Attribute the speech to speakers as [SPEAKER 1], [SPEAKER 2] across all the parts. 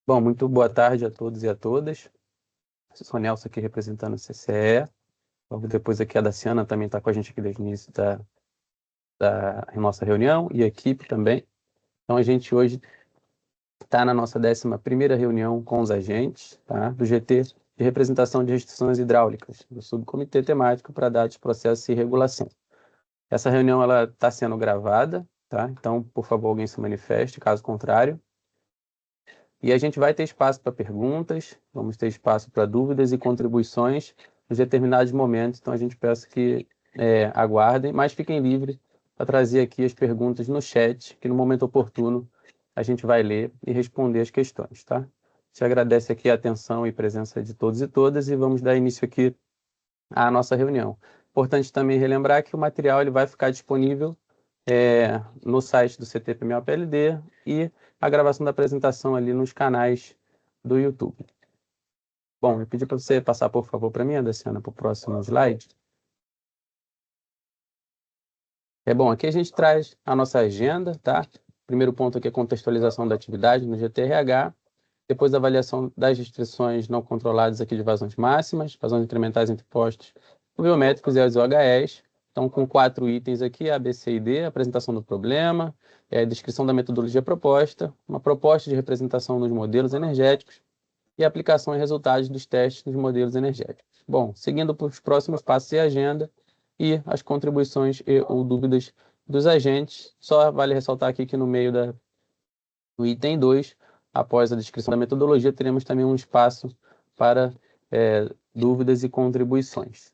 [SPEAKER 1] Bom, muito boa tarde a todos e a todas. Eu sou o Nelson aqui representando o CCE. Logo depois aqui a Daciana também está com a gente aqui desde o início da nossa reunião e a equipe também. Então a gente hoje está na nossa 11ª reunião com os agentes, tá, do GT de representação de restrições hidráulicas, do subcomitê temático para dados, processos e regulação. Essa reunião ela está sendo gravada, tá? Então, por favor, alguém se manifeste, caso contrário. E a gente vai ter espaço para perguntas, vamos ter espaço para dúvidas e contribuições nos determinados momentos. Então, a gente peça que aguardem, mas fiquem livres para trazer aqui as perguntas no chat, que no momento oportuno a gente vai ler e responder as questões, tá? Te agradece aqui a atenção e presença de todos e todas e vamos dar início aqui à nossa reunião. Importante também relembrar que o material ele vai ficar disponível no site do CTPMO-PLD e a gravação da apresentação ali nos canais do YouTube. Bom, eu pedi para você passar, por favor, para mim, Daciana, para o próximo slide. Bom, aqui a gente traz a nossa agenda, tá? Primeiro ponto aqui é a contextualização da atividade no GTRH, depois a avaliação das restrições não controladas aqui de vazões máximas, vazões incrementais entre postos pluviométricos e as OHS. Então, com 4 itens aqui, A, B, C e D, apresentação do problema, descrição da metodologia proposta, uma proposta de representação dos modelos energéticos e aplicação e resultados dos testes nos modelos energéticos. Bom, seguindo para os próximos passos e agenda e as contribuições e ou dúvidas dos agentes, só vale ressaltar aqui que no meio do item 2, após a descrição da metodologia, teremos também um espaço para dúvidas e contribuições.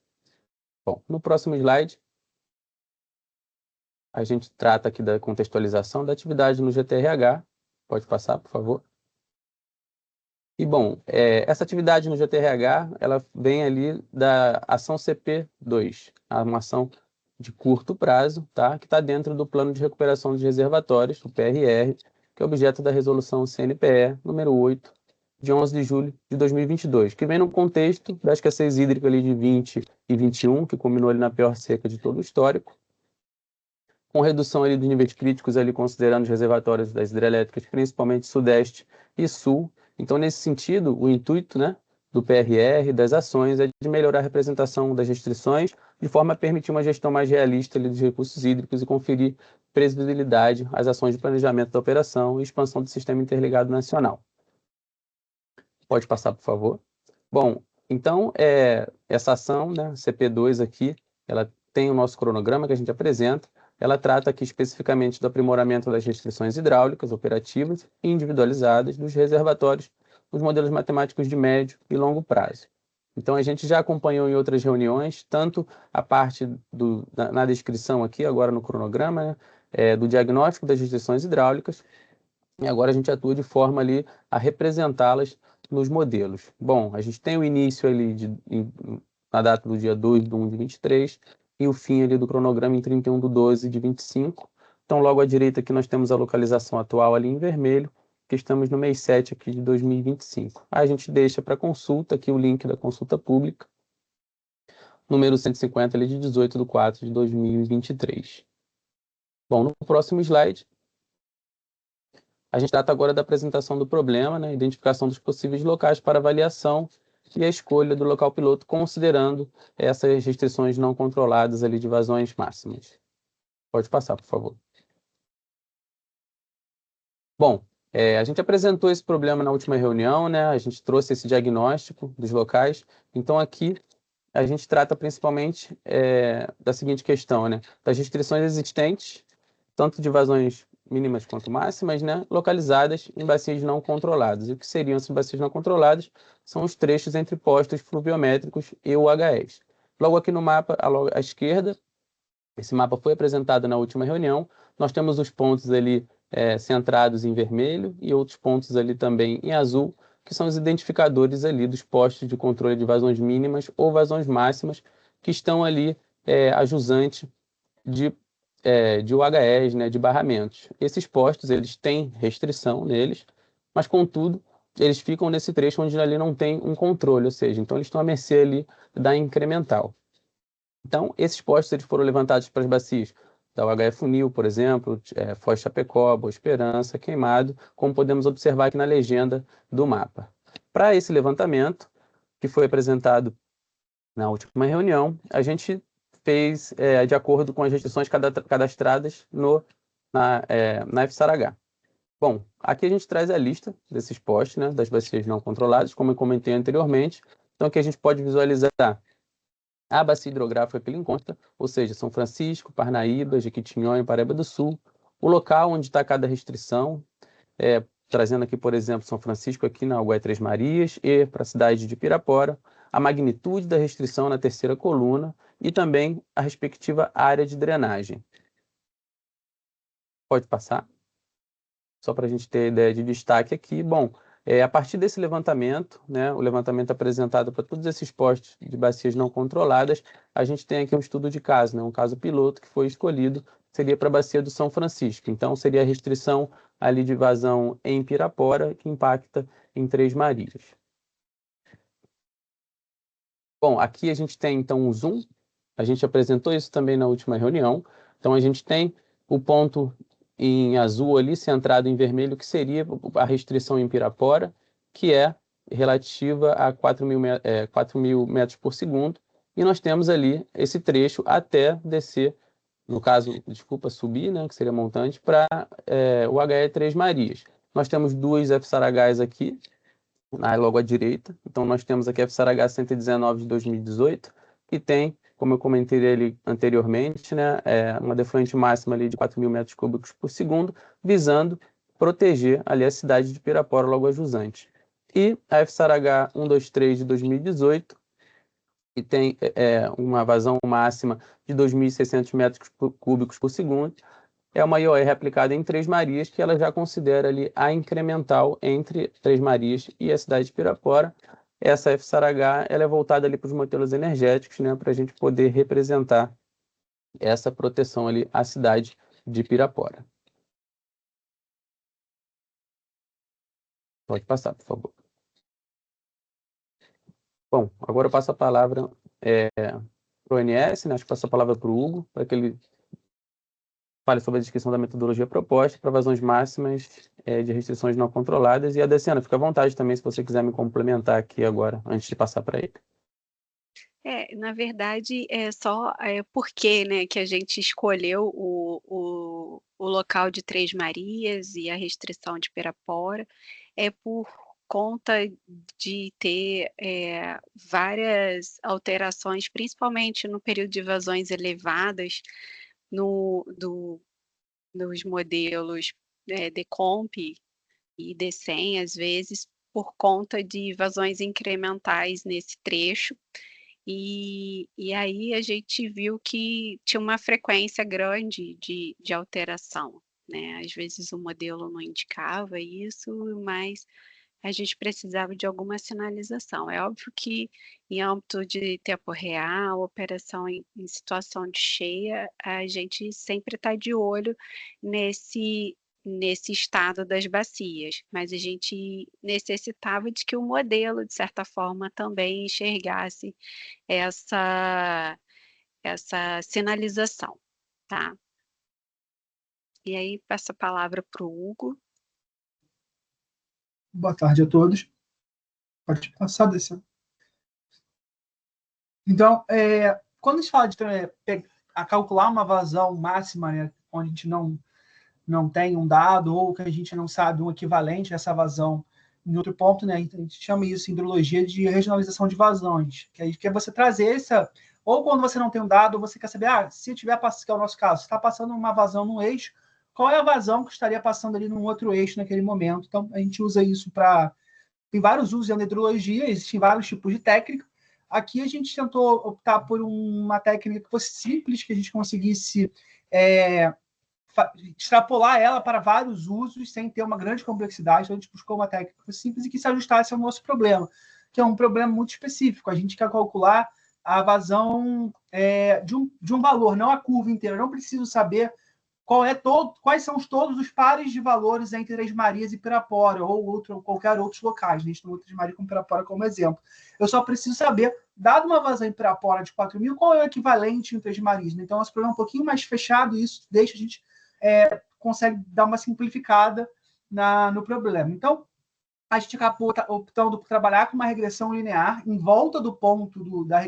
[SPEAKER 1] Bom, no próximo slide, a gente trata aqui da contextualização da atividade no GTRH. Pode passar, por favor. E, bom, essa atividade no GTRH, ela vem ali da ação CP2, uma ação de curto prazo, tá? Que está dentro do Plano de Recuperação dos Reservatórios, o PRR, que é objeto da resolução CNPE número 8, de 11 de julho de 2022, que vem no contexto da escassez hídrica ali de 20 e 21, que culminou ali na pior seca de todo o histórico, com redução ali dos níveis críticos ali considerando os reservatórios das hidrelétricas, principalmente Sudeste e Sul. Então, nesse sentido, o intuito, né, do PRR, das ações, é de melhorar a representação das restrições, de forma a permitir uma gestão mais realista ali dos recursos hídricos e conferir previsibilidade às ações de planejamento da operação e expansão do Sistema Interligado Nacional. Pode passar, por favor. Bom, então, essa ação, né, CP2 aqui, ela tem o nosso cronograma que a gente apresenta. Ela trata aqui especificamente do aprimoramento das restrições hidráulicas operativas e individualizadas dos reservatórios nos modelos matemáticos de médio e longo prazo. Então, a gente já acompanhou em outras reuniões, tanto a parte na descrição aqui, agora no cronograma, né, do diagnóstico das restrições hidráulicas, e agora a gente atua de forma ali a representá-las nos modelos. Bom, a gente tem o início ali na data do dia 2/1 de 23, e o fim ali do cronograma em 31/12 de 25. Então, logo à direita aqui nós temos a localização atual ali em vermelho, que estamos no mês 7 aqui de 2025. A gente deixa para consulta aqui o link da consulta pública, número 150 ali de 18/4 de 2023. Bom, no próximo slide, a gente trata agora da apresentação do problema, né, identificação dos possíveis locais para avaliação e a escolha do local piloto, considerando essas restrições não controladas ali de vazões máximas. Pode passar, por favor. Bom, a gente apresentou esse problema na última reunião, né? A gente trouxe esse diagnóstico dos locais. Então, aqui, a gente trata principalmente da seguinte questão, né? Das restrições existentes, tanto de vazões mínimas quanto máximas, né, localizadas em bacias não controladas. E o que seriam essas bacias não controladas? São os trechos entre postos pluviométricos e UHS. Logo aqui no mapa, à esquerda, esse mapa foi apresentado na última reunião, nós temos os pontos ali centrados em vermelho e outros pontos ali também em azul, que são os identificadores ali dos postos de controle de vazões mínimas ou vazões máximas, que estão ali a jusante de UHS, né, de barramentos. Esses postos, eles têm restrição neles, mas, contudo, eles ficam nesse trecho onde ali não tem um controle, ou seja, então eles estão à mercê ali da incremental. Então, esses postos eles foram levantados para as bacias da UHF Funil, por exemplo, Foz Chapecó, Boa Esperança, Queimado, como podemos observar aqui na legenda do mapa. Para esse levantamento, que foi apresentado na última reunião, a gente fez de acordo com as restrições cadastradas na FSARH. Bom, aqui a gente traz a lista desses postes, né, das bacias não controladas, como eu comentei anteriormente. Então, aqui a gente pode visualizar a bacia hidrográfica que ele encontra, ou seja, São Francisco, Parnaíba, Jequitinhonha e Paraíba do Sul, o local onde está cada restrição, trazendo aqui, por exemplo, São Francisco aqui na UHE Três Marias e para a cidade de Pirapora, a magnitude da restrição na terceira coluna e também a respectiva área de drenagem. Pode passar? Só para a gente ter ideia de destaque aqui. Bom, a partir desse levantamento, né, o levantamento apresentado para todos esses postes de bacias não controladas, a gente tem aqui um estudo de caso, né, um caso piloto que foi escolhido, seria para a bacia do São Francisco. Então, seria a restrição ali de vazão em Pirapora, que impacta em Três Marias. Bom, aqui a gente tem, então, um zoom. A gente apresentou isso também na última reunião. Então, a gente tem o ponto em azul ali, centrado em vermelho, que seria a restrição em Pirapora, que é relativa a 4.000 metros por segundo. E nós temos ali esse trecho até descer, no caso, desculpa, subir, né, que seria montante, para o HE Três Marias. Nós temos duas FSARHs aqui, logo à direita. Então, nós temos aqui a FSARH 119 de 2018, que tem, como eu comentei ali anteriormente, né, uma defluente máxima ali de 4.000 metros cúbicos por segundo, visando proteger ali a cidade de Pirapora, logo a jusante. E a FSARH 123 de 2018, que tem uma vazão máxima de 2.600 metros cúbicos por segundo, é uma IOR aplicada em Três Marias, que ela já considera ali a incremental entre Três Marias e a cidade de Pirapora. Essa FSARH ela é voltada ali para os modelos energéticos, né, para a gente poder representar essa proteção ali à cidade de Pirapora. Pode passar, por favor. Bom, agora eu passo a palavra para o ONS, né, acho que passo a palavra para o Hugo, para que ele fale sobre a descrição da metodologia proposta para vazões máximas de restrições não controladas. E a Adeciana, fica à vontade também se você quiser me complementar aqui agora, antes de passar para ele.
[SPEAKER 2] Na verdade, é só por que, né, que a gente escolheu o local de Três Marias e a restrição de Pirapora, por conta de ter várias alterações, principalmente no período de vazões elevadas, nos modelos Decomp e D100, às vezes, por conta de vazões incrementais nesse trecho. E aí a gente viu que tinha uma frequência grande de alteração, né? Às vezes o modelo não indicava isso, mas a gente precisava de alguma sinalização. É óbvio que em âmbito de tempo real, operação em situação de cheia, a gente sempre está de olho nesse estado das bacias, mas a gente necessitava de que o modelo, de certa forma, também enxergasse essa sinalização, tá? E aí, passo a palavra para o Hugo.
[SPEAKER 3] Boa tarde a todos. Pode passar desse. Então, quando a gente fala de calcular uma vazão máxima, né, onde a gente não tem um dado ou que a gente não sabe um equivalente a essa vazão em outro ponto, né, a gente chama isso em hidrologia de regionalização de vazões, que é você trazer essa, ou quando você não tem um dado, você quer saber, se tiver, que é o nosso caso, se está passando uma vazão num eixo, qual é a vazão que estaria passando ali num outro eixo naquele momento. Então, a gente usa isso para... Tem vários usos em hidrologia, existem vários tipos de técnica. Aqui a gente tentou optar por uma técnica que fosse simples, que a gente conseguisse extrapolar ela para vários usos sem ter uma grande complexidade. Então, a gente buscou uma técnica simples e que se ajustasse ao nosso problema, que é um problema muito específico. A gente quer calcular a vazão de um valor, não a curva inteira. Eu não preciso saber quais são todos os pares de valores entre Três Marias e Pirapora, ou qualquer outros locais. A gente não usa Três Marias com Pirapora como exemplo. Eu só preciso saber, dado uma vazão em Pirapora de 4.000, qual é o equivalente em Três Marias. Então, esse problema é um pouquinho mais fechado, e isso deixa a gente consegue dar uma simplificada no problema. Então, a gente acabou optando por trabalhar com uma regressão linear em volta do ponto da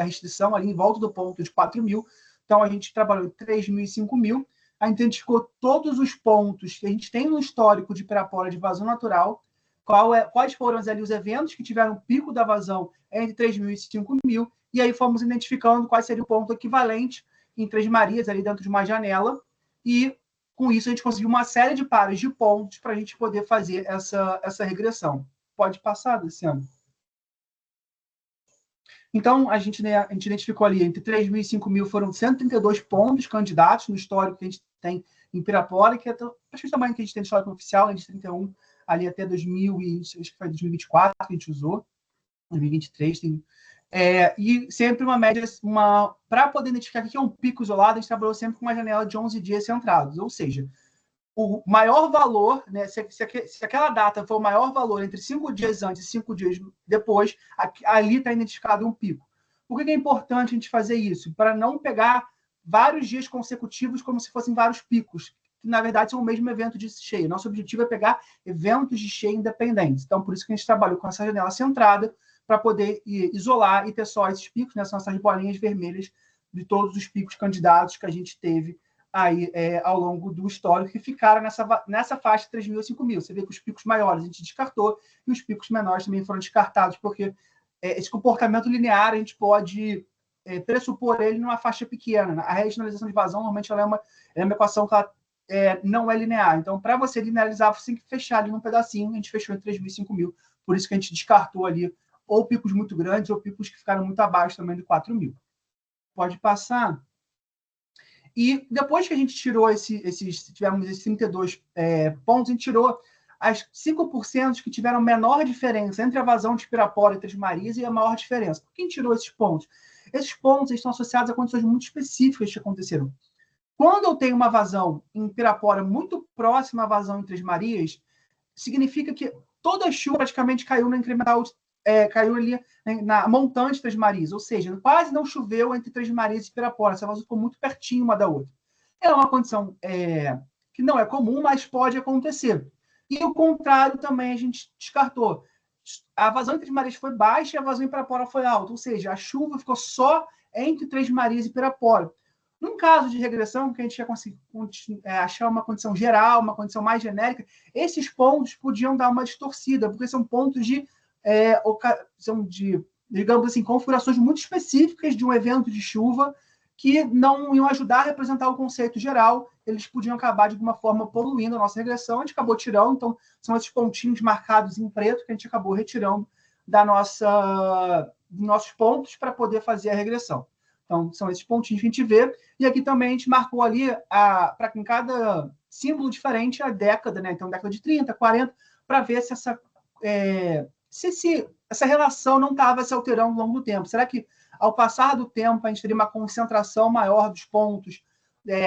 [SPEAKER 3] restrição, ali em volta do ponto de 4.000. Então, a gente trabalhou em 3.000 e 5.000. A gente identificou todos os pontos que a gente tem no histórico de Pirapora de vazão natural, quais foram ali os eventos que tiveram pico da vazão entre 3.000 e 5.000, e aí fomos identificando quais seria o ponto equivalente em Três Marias, ali dentro de uma janela, e com isso a gente conseguiu uma série de pares de pontos para a gente poder fazer essa regressão. Pode passar, Luciano? Então, a gente identificou ali entre 3.000 e 5.000 foram 132 pontos candidatos no histórico que a gente tem em Pirapora, que é praticamente o tamanho que a gente tem no histórico oficial, de 31 ali até 2000 e acho que foi 2024 que a gente usou, 2023 tem. E sempre uma média, para poder identificar o que é um pico isolado, a gente trabalhou sempre com uma janela de 11 dias centrados, ou seja, o maior valor, né, se aquela data for o maior valor entre 5 dias antes e 5 dias depois, ali está identificado um pico. Por que é importante a gente fazer isso? Para não pegar vários dias consecutivos como se fossem vários picos, que na verdade são o mesmo evento de cheia. Nosso objetivo é pegar eventos de cheia independentes. Então, por isso que a gente trabalhou com essa janela centrada, para poder isolar e ter só esses picos, né, são essas bolinhas vermelhas de todos os picos candidatos que a gente teve aí ao longo do histórico, que ficaram nessa faixa de 3.000 a 5.000. Você vê que os picos maiores a gente descartou e os picos menores também foram descartados, porque esse comportamento linear a gente pode pressupor ele numa faixa pequena. A regionalização de vazão, normalmente, ela é uma equação que ela, não é linear. Então, para você linearizar, você tem que fechar ali num pedacinho. A gente fechou em 3.000 e 5.000. Por isso que a gente descartou ali ou picos muito grandes ou picos que ficaram muito abaixo também de 4.000. Pode passar. E depois que a gente tirou tivemos esses 32 pontos, a gente tirou as 5% que tiveram menor diferença entre a vazão de Pirapora e Três Marias e a maior diferença. Por que a gente tirou esses pontos? Esses pontos estão associados a condições muito específicas que aconteceram. Quando eu tenho uma vazão em Pirapora muito próxima à vazão em Três Marias, significa que toda a chuva praticamente caiu na incremental, caiu ali na montante Três Marias, ou seja, quase não choveu entre Três Marias e Pirapora, essa vazão ficou muito pertinho uma da outra. É uma condição que não é comum, mas pode acontecer. E o contrário também a gente descartou. A vazão em Três Marias foi baixa e a vazão em Pirapora foi alta, ou seja, a chuva ficou só entre Três Marias e Pirapora. Num caso de regressão, que a gente ia conseguir achar uma condição geral, uma condição mais genérica, esses pontos podiam dar uma distorcida, porque são pontos são de, digamos assim, configurações muito específicas de um evento de chuva que não iam ajudar a representar o conceito geral, eles podiam acabar, de alguma forma, poluindo a nossa regressão. A gente acabou tirando, então, são esses pontinhos marcados em preto que a gente acabou retirando dos nossos pontos para poder fazer a regressão. Então, são esses pontinhos que a gente vê. E aqui também a gente marcou ali, para em cada símbolo diferente, a década, né? Então, década de 30, 40, para ver se essa relação não estava se alterando ao longo do tempo. Será que, ao passar do tempo, a gente teria uma concentração maior dos pontos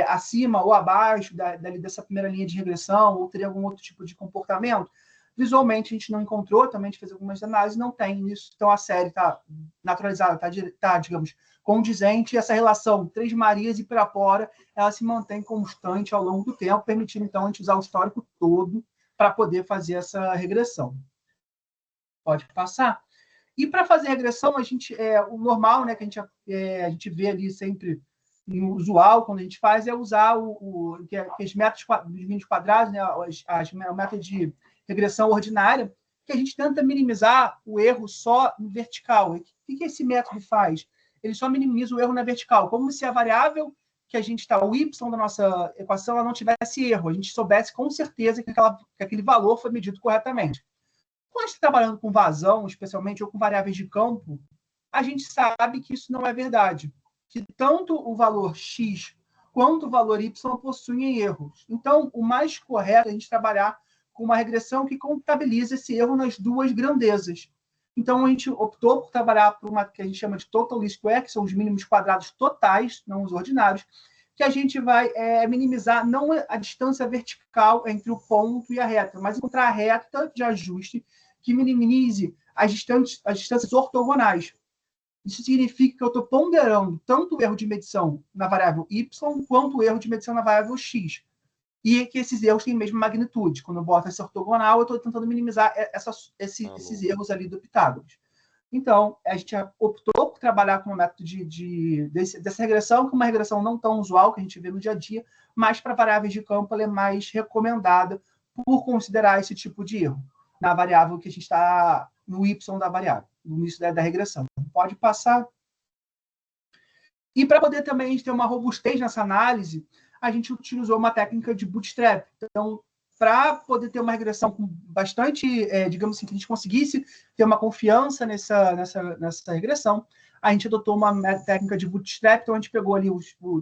[SPEAKER 3] acima ou abaixo dessa primeira linha de regressão, ou teria algum outro tipo de comportamento? Visualmente, a gente não encontrou, também a gente fez algumas análises, não tem isso. Então, a série está naturalizada, está, digamos, condizente, e essa relação Três Marias e Pirapora, ela se mantém constante ao longo do tempo, permitindo, então, a gente usar o histórico todo para poder fazer essa regressão. Pode passar. E para fazer regressão, o normal, né, que a gente vê ali sempre, usual, quando a gente faz, é usar os métodos dos mínimos quadrados, né, o método de regressão ordinária, que a gente tenta minimizar o erro só no vertical. O que esse método faz? Ele só minimiza o erro na vertical, como se a variável que a gente está, o y da nossa equação, ela não tivesse erro, a gente soubesse com certeza que aquele valor foi medido corretamente. Quando a gente está trabalhando com vazão, especialmente, ou com variáveis de campo, a gente sabe que isso não é verdade, que tanto o valor x quanto o valor y possuem erros. Então, o mais correto é a gente trabalhar com uma regressão que contabiliza esse erro nas duas grandezas. Então, a gente optou por trabalhar por uma que a gente chama de total least square, que são os mínimos quadrados totais, não os ordinários, que a gente vai minimizar não a distância vertical entre o ponto e a reta, mas encontrar a reta de ajuste que minimize as distâncias ortogonais. Isso significa que eu estou ponderando tanto o erro de medição na variável y, quanto o erro de medição na variável x. E que esses erros têm a mesma magnitude. Quando eu boto esse ortogonal, eu estou tentando minimizar esses erros ali do Pitágoras. Então, a gente optou por trabalhar com um método dessa regressão, que é uma regressão não tão usual, que a gente vê no dia a dia, mas para variáveis de campo ela é mais recomendada por considerar esse tipo de erro na variável que a gente está no y da variável, no início da regressão. Pode passar. E para poder também a gente ter uma robustez nessa análise, a gente utilizou uma técnica de bootstrap. Então, para poder ter uma regressão com bastante, digamos assim, que a gente conseguisse ter uma confiança nessa regressão, a gente adotou uma técnica de bootstrap. Então, a gente pegou ali,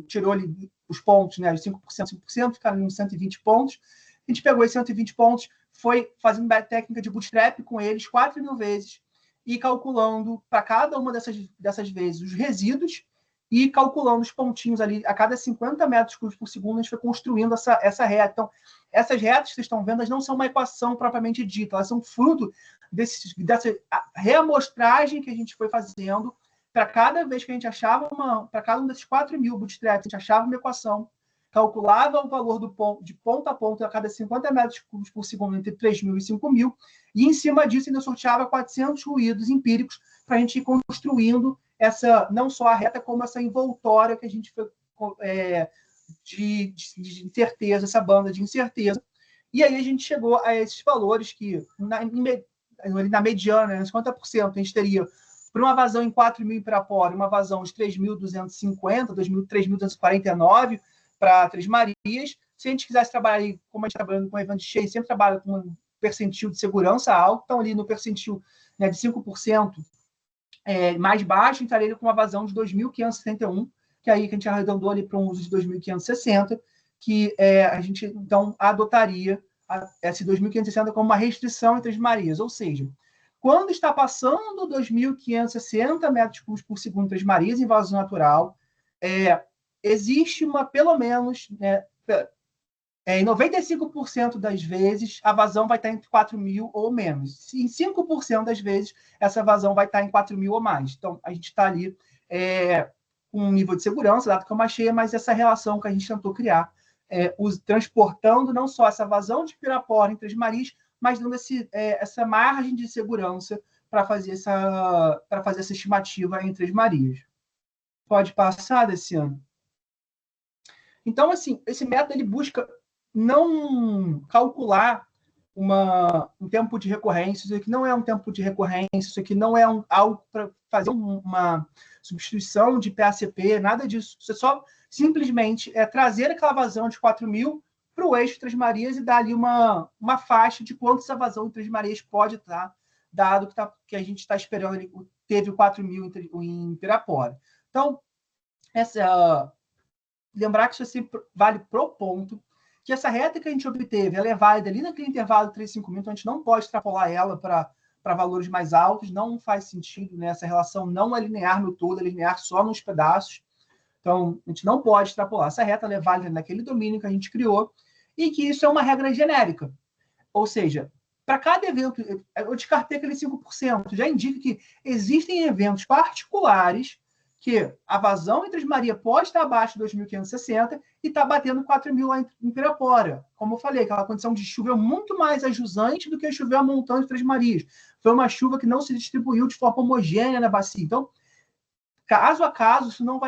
[SPEAKER 3] tirou ali os pontos, né, os 5%, 5%, ficaram uns 120 pontos. A gente pegou esses 120 pontos, foi fazendo uma técnica de bootstrap com eles 4.000 vezes e calculando para cada uma dessas vezes os resíduos e calculando os pontinhos ali a cada 50 metros cúbicos por segundo. A gente foi construindo essa reta. Então, essas retas que vocês estão vendo, elas não são uma equação propriamente dita, elas são fruto dessa reamostragem que a gente foi fazendo para cada vez que a gente achava para cada um desses 4.000 bootstraps, a gente achava uma equação, calculava o valor de ponta a ponta a cada 50 metros cúbicos por segundo entre 3.000 e 5.000, e em cima disso ainda sorteava 400 ruídos empíricos para a gente ir construindo não só a reta, como essa envoltória que a gente foi de incerteza, essa banda de incerteza. E aí a gente chegou a esses valores que, na mediana, nos 50%, a gente teria, para uma vazão em 4.000 em Pirapora, uma vazão de 3.250, 3.249 para Três Marias. Se a gente quisesse trabalhar aí, como a gente está trabalhando com evento cheio, sempre trabalha com um percentil de segurança alto, então ali no percentil, né, de 5%, mais baixo, entraria com uma vazão de 2.561, que aí que a gente arredondou ali para um uso de 2.560, que a gente, então, adotaria esse 2.560 como uma restrição entre as Marias. Ou seja, quando está passando 2.560 metros cúbicos por segundo entre as Marias em vazão natural, existe pelo menos, em 95% das vezes, a vazão vai estar entre 4.000 ou menos. Em 5% das vezes, essa vazão vai estar em 4.000 ou mais. Então, a gente está ali com um nível de segurança, dado que é uma cheia, mas essa relação que a gente tentou criar, transportando não só essa vazão de Pirapora em Três Marias, mas dando essa margem de segurança para fazer essa estimativa em Três Marias. Pode passar desse ano. Então, assim, esse método ele busca não calcular um tempo de recorrência. Isso aqui não é um tempo de recorrência, isso aqui não é algo para fazer uma substituição de PACP, nada disso. Você só simplesmente trazer aquela vazão de 4.000 para o eixo Três Marias e dar ali uma faixa de quanto essa vazão de Três Marias pode estar, dado que a gente está esperando, teve 4.000 em Pirapora. Então, lembrar que isso sempre vale pro ponto, que essa reta que a gente obteve, ela é válida ali naquele intervalo de 3.000, então a gente não pode extrapolar ela para valores mais altos, não faz sentido, né? Essa relação não é linear no todo, é linear só nos pedaços. Então, a gente não pode extrapolar. Essa reta é válida naquele domínio que a gente criou, e que isso é uma regra genérica. Ou seja, para cada evento, eu descartei aquele 5%, já indica que existem eventos particulares que a vazão em Três Marias pode estar abaixo de 2.560 e está batendo 4.000 lá em Pirapora. Como eu falei, aquela condição de chuva é muito mais ajusante do que chover a montão de Três Marias. Foi uma chuva que não se distribuiu de forma homogênea na bacia. Então, caso a caso, isso não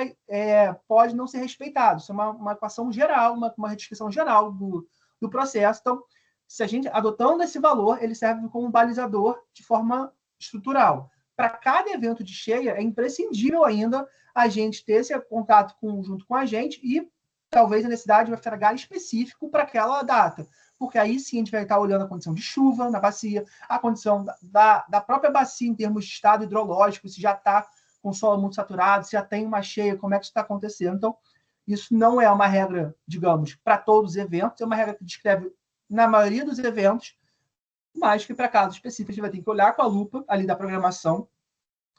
[SPEAKER 3] pode não ser respeitado. Isso é uma equação geral, uma descrição geral do processo. Então, se a gente adotando esse valor, ele serve como balizador de forma estrutural. Para cada evento de cheia, é imprescindível ainda a gente ter esse contato junto com a gente e talvez a necessidade de um FTH específico para aquela data. Porque aí sim a gente vai estar olhando a condição de chuva na bacia, a condição da própria bacia em termos de estado hidrológico, se já está com o solo muito saturado, se já tem uma cheia, como é que isso está acontecendo. Então, isso não é uma regra, digamos, para todos os eventos, é uma regra que descreve na maioria dos eventos, mas que para casos específicos a gente vai ter que olhar com a lupa ali da programação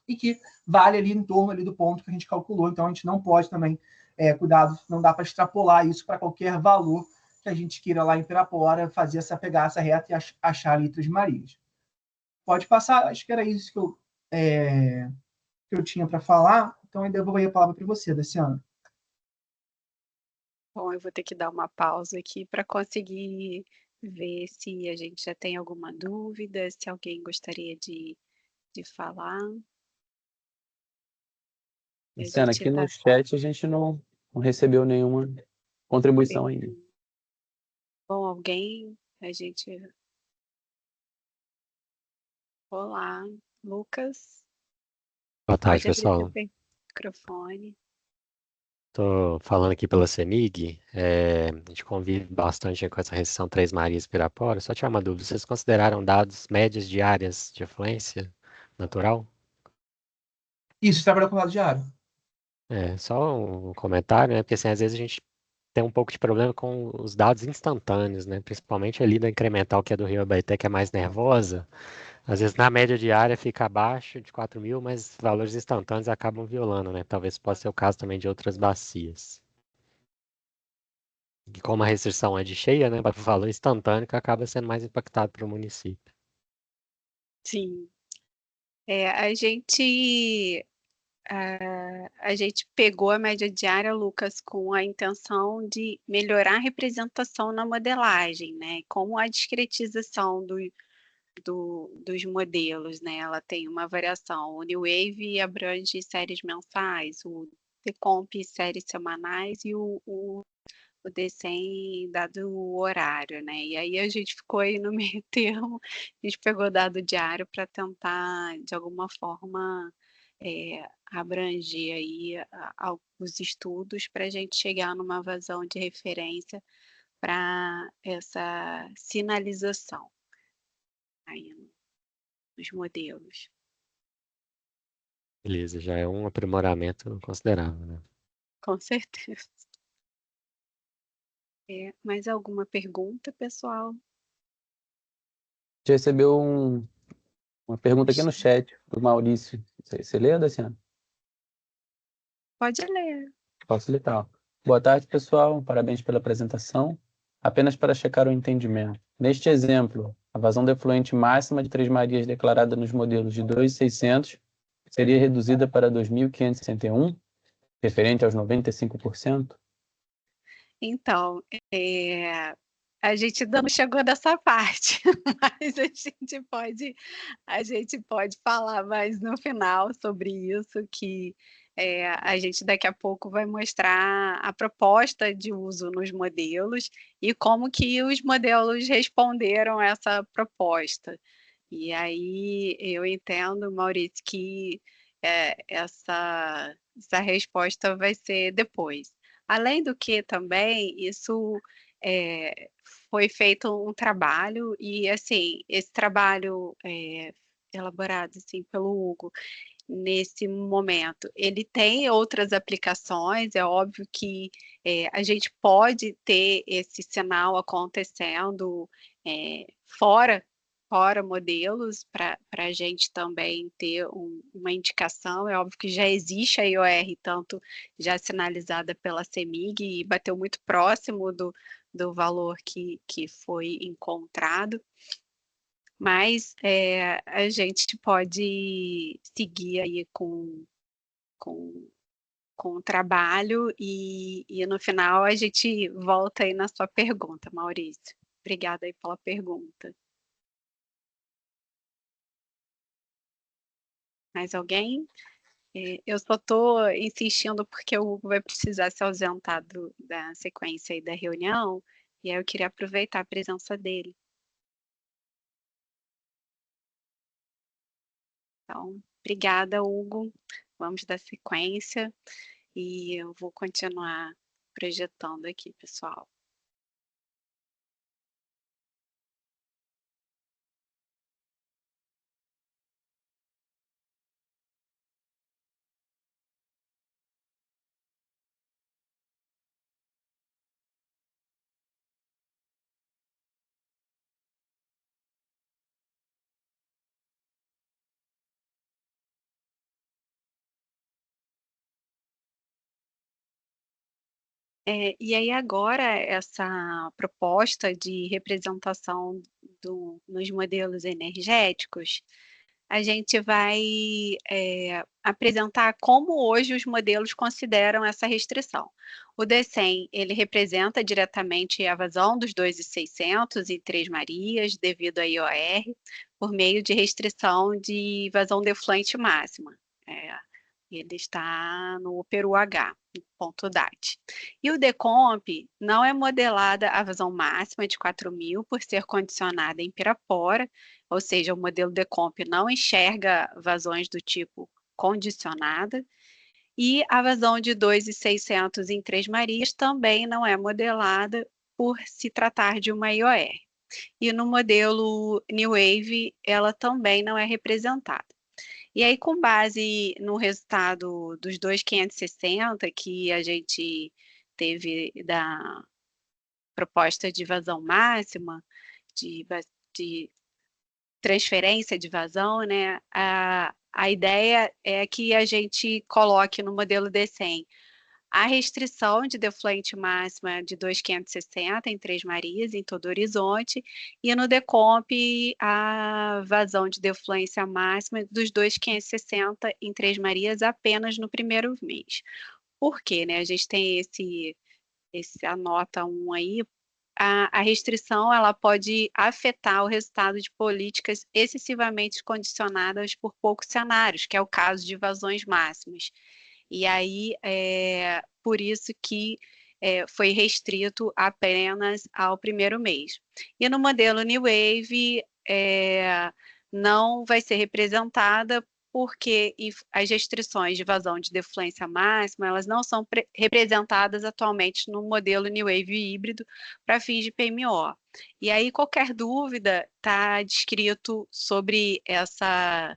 [SPEAKER 3] e que vale ali em torno ali do ponto que a gente calculou. Então, a gente não pode também cuidado, não dá para extrapolar isso para qualquer valor que a gente queira lá em Pirapora fazer pegar essa reta e achar ali Três Marias. Pode passar, acho que era isso que eu tinha para falar, então eu devolvo a palavra para você, Daciana.
[SPEAKER 2] Bom, eu vou ter que dar uma pausa aqui para conseguir ver se a gente já tem alguma dúvida, se alguém gostaria de falar. A
[SPEAKER 1] Luciana,
[SPEAKER 2] gente
[SPEAKER 1] aqui no
[SPEAKER 2] está.
[SPEAKER 1] chat a gente não recebeu nenhuma contribuição ainda.
[SPEAKER 2] Bom, alguém, a gente. Olá, Lucas.
[SPEAKER 4] Boa tarde,
[SPEAKER 2] Pode abrir seu
[SPEAKER 4] pessoal.
[SPEAKER 2] microfone.
[SPEAKER 4] Estou falando aqui pela CEMIG. A gente convive bastante com essa restrição Três Marias e Pirapora. Só tinha uma dúvida: vocês consideraram dados médias diárias de afluência natural?
[SPEAKER 3] Isso, trabalha com dado diário.
[SPEAKER 4] Só um comentário, né? Porque assim, às vezes a gente tem um pouco de problema com os dados instantâneos, né? Principalmente ali da incremental, que é do Rio Abaeté, que é mais nervosa. Às vezes na média diária fica abaixo de 4.000, mas valores instantâneos acabam violando, né? Talvez possa ser o caso também de outras bacias. E como a restrição é de cheia, né? O valor instantâneo que acaba sendo mais impactado para o município.
[SPEAKER 2] Sim. A gente pegou a média diária, Lucas, com a intenção de melhorar a representação na modelagem, né? Como a discretização dos modelos, né? Ela tem uma variação. O New Wave abrange séries mensais, o Decomp séries semanais e o DCEM dado o horário, né? E aí a gente ficou aí no meio termo, a gente pegou dado diário para tentar, de alguma forma, abranger aí alguns estudos para a gente chegar numa vazão de referência para essa sinalização aí nos modelos.
[SPEAKER 4] Beleza, já é um aprimoramento considerável, né?
[SPEAKER 2] Com certeza. Mais alguma pergunta, pessoal?
[SPEAKER 1] A gente recebeu uma pergunta aqui no chat do Maurício. Você lê, Daciana?
[SPEAKER 2] Pode ler.
[SPEAKER 1] Posso ler, tá. Boa tarde, pessoal. Parabéns pela apresentação. Apenas para checar o entendimento. Neste exemplo, a vazão defluente máxima de Três Marias declarada nos modelos de 2.600 seria reduzida para 2.561, referente aos 95%?
[SPEAKER 2] Então, a gente ainda não chegou nessa parte, mas a gente pode falar mais no final sobre isso, que a gente daqui a pouco vai mostrar a proposta de uso nos modelos e como que os modelos responderam essa proposta. E aí eu entendo, Maurício, que essa resposta vai ser depois. Além do que também, isso foi feito um trabalho e, assim, esse trabalho elaborado, assim, pelo Hugo, nesse momento, ele tem outras aplicações, é óbvio que a gente pode ter esse sinal acontecendo fora modelos, para a gente também ter uma indicação. É óbvio que já existe a IOR, tanto já sinalizada pela CEMIG, e bateu muito próximo do valor que foi encontrado, mas a gente pode seguir aí com, com o trabalho e no final a gente volta aí na sua pergunta, Maurício. Obrigada aí pela pergunta. Mais alguém? Eu só estou insistindo porque o Hugo vai precisar se ausentar da sequência aí da reunião, e aí eu queria aproveitar a presença dele. Então, obrigada, Hugo. Vamos dar sequência e eu vou continuar projetando aqui, pessoal. E aí agora essa proposta de representação nos modelos energéticos, a gente vai apresentar como hoje os modelos consideram essa restrição. O DECEM, ele representa diretamente a vazão dos 2.600 e 3 Marias devido à IOR, por meio de restrição de vazão defluente máxima. Ele está no Peru H, ponto DAT. E o DECOMP não é modelada a vazão máxima de 4.000 por ser condicionada em Pirapora, ou seja, o modelo DECOMP não enxerga vazões do tipo condicionada, e a vazão de 2.600 em Três Marias também não é modelada por se tratar de uma IOR. E no modelo New Wave, ela também não é representada. E aí, com base no resultado dos 2.560 que a gente teve da proposta de vazão máxima, de transferência de vazão, né? A ideia é que a gente coloque no modelo DECEM a restrição de defluente máxima de 2.560 em Três Marias, em todo o horizonte, e no DECOMP a vazão de defluência máxima dos 2.560 em Três Marias apenas no primeiro mês. Por quê? Né? A gente tem a nota 1 aí. A restrição ela pode afetar o resultado de políticas excessivamente condicionadas por poucos cenários, que é o caso de vazões máximas. E aí, por isso que foi restrito apenas ao primeiro mês. E no modelo New Wave, não vai ser representada porque as restrições de vazão de defluência máxima, elas não são representadas atualmente no modelo New Wave híbrido para fins de PMO. E aí, qualquer dúvida, está descrito sobre essa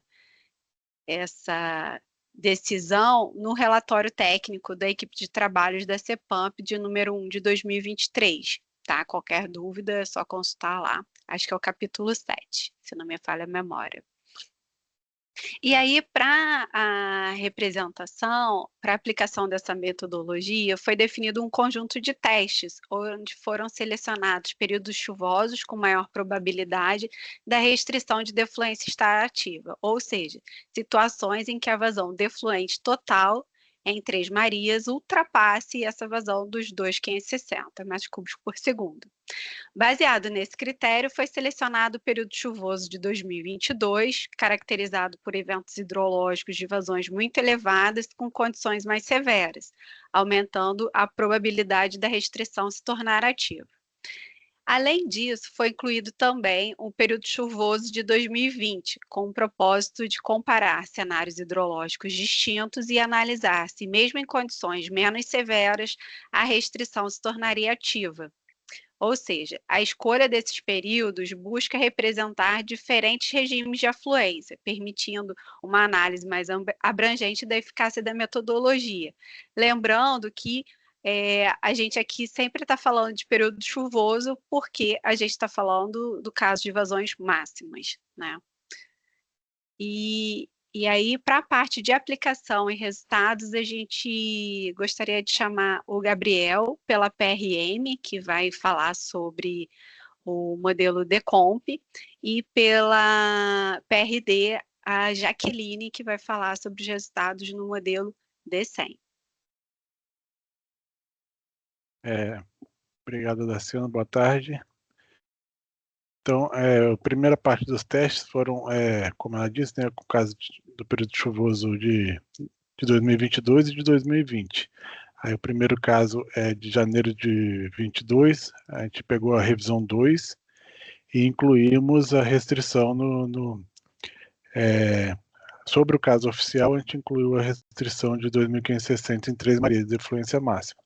[SPEAKER 2] decisão no relatório técnico da equipe de trabalhos da CEPAMP de número 1 de 2023, tá? Qualquer dúvida é só consultar lá. Acho que é o capítulo 7, se não me falha a memória. E aí, para a representação, para a aplicação dessa metodologia, foi definido um conjunto de testes, onde foram selecionados períodos chuvosos com maior probabilidade da restrição de defluência estar ativa, ou seja, situações em que a vazão defluente total em Três Marias ultrapasse essa vazão dos 2.560 metros cúbicos por segundo. Baseado nesse critério, foi selecionado o período chuvoso de 2022, caracterizado por eventos hidrológicos de vazões muito elevadas com condições mais severas, aumentando a probabilidade da restrição se tornar ativa. Além disso, foi incluído também o período chuvoso de 2020, com o propósito de comparar cenários hidrológicos distintos e analisar se, mesmo em condições menos severas, a restrição se tornaria ativa. Ou seja, a escolha desses períodos busca representar diferentes regimes de afluência, permitindo uma análise mais abrangente da eficácia da metodologia. Lembrando que a gente aqui sempre está falando de período chuvoso porque a gente está falando do caso de vazões máximas, né? E aí, para a parte de aplicação e resultados, a gente gostaria de chamar o Gabriel pela PRM, que vai falar sobre o modelo DECOMP, e pela PRD, a Jaqueline, que vai falar sobre os resultados no modelo DECEM.
[SPEAKER 5] Obrigado, Daciano. Boa tarde. Então, a primeira parte dos testes foram, como ela disse, né, com o caso do período chuvoso de 2022 e de 2020. Aí o primeiro caso é de janeiro de 22, a gente pegou a revisão 2 e incluímos a restrição sobre o caso oficial, a gente incluiu a restrição de 2.560 em Três Marias de defluência máxima.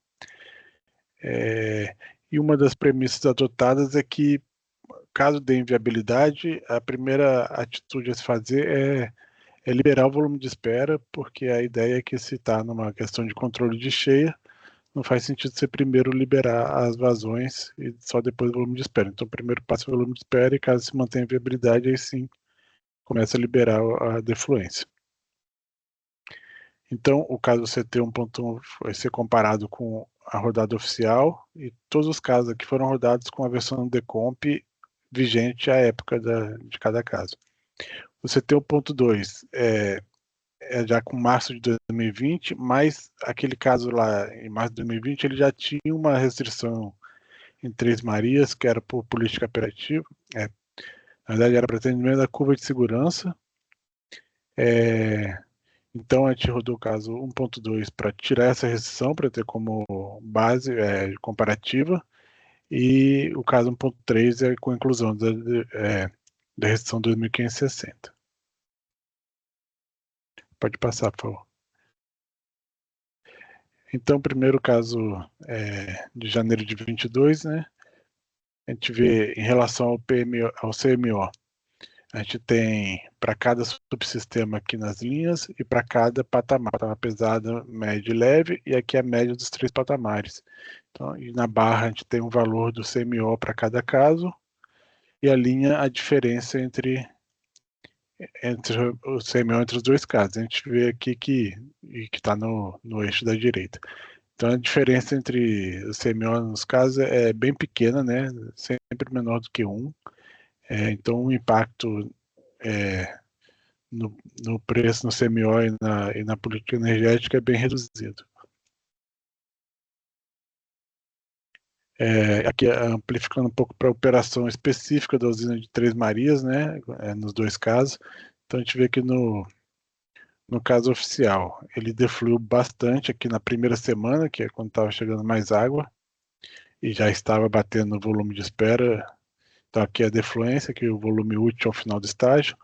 [SPEAKER 5] E uma das premissas adotadas é que, caso dê inviabilidade, a primeira atitude a se fazer é liberar o volume de espera, porque a ideia é que, se está numa questão de controle de cheia, não faz sentido você primeiro liberar as vazões e só depois o volume de espera. Então, primeiro passa o volume de espera e, caso se mantenha a viabilidade, aí sim começa a liberar a defluência. Então, o caso CT 1.1 vai ser comparado com a rodada oficial e todos os casos aqui foram rodados com a versão decomp vigente à época de cada caso. Você tem o ponto 2, já com março de 2020, mas aquele caso lá em março de 2020 ele já tinha uma restrição em Três Marias, que era por política operativa, na verdade era para atendimento da curva de segurança. Então a gente rodou o caso 1.2 para tirar essa restrição, para ter como base comparativa, e o caso 1.3 é com a inclusão da restrição 2560. Pode passar, por favor. Então, primeiro caso de janeiro de 22, né? A gente vê em relação ao CMO, a gente tem para cada subsistema aqui nas linhas e para cada patamar pesado, médio e leve, e aqui a média dos 3 patamares. Então, e na barra a gente tem um valor do CMO para cada caso e a linha a diferença entre o CMO entre os dois casos. A gente vê aqui que está no eixo da direita. Então a diferença entre o CMO nos casos é bem pequena, né? Sempre menor do que 1. Então o impacto no preço, no CMO e na política energética é bem reduzido. Aqui amplificando um pouco para a operação específica da usina de Três Marias, né? Nos dois casos. Então a gente vê que no caso oficial, ele defluiu bastante aqui na primeira semana, que é quando estava chegando mais água, e já estava batendo no volume de espera. Então aqui é a defluência, que é o volume útil ao final do estágio.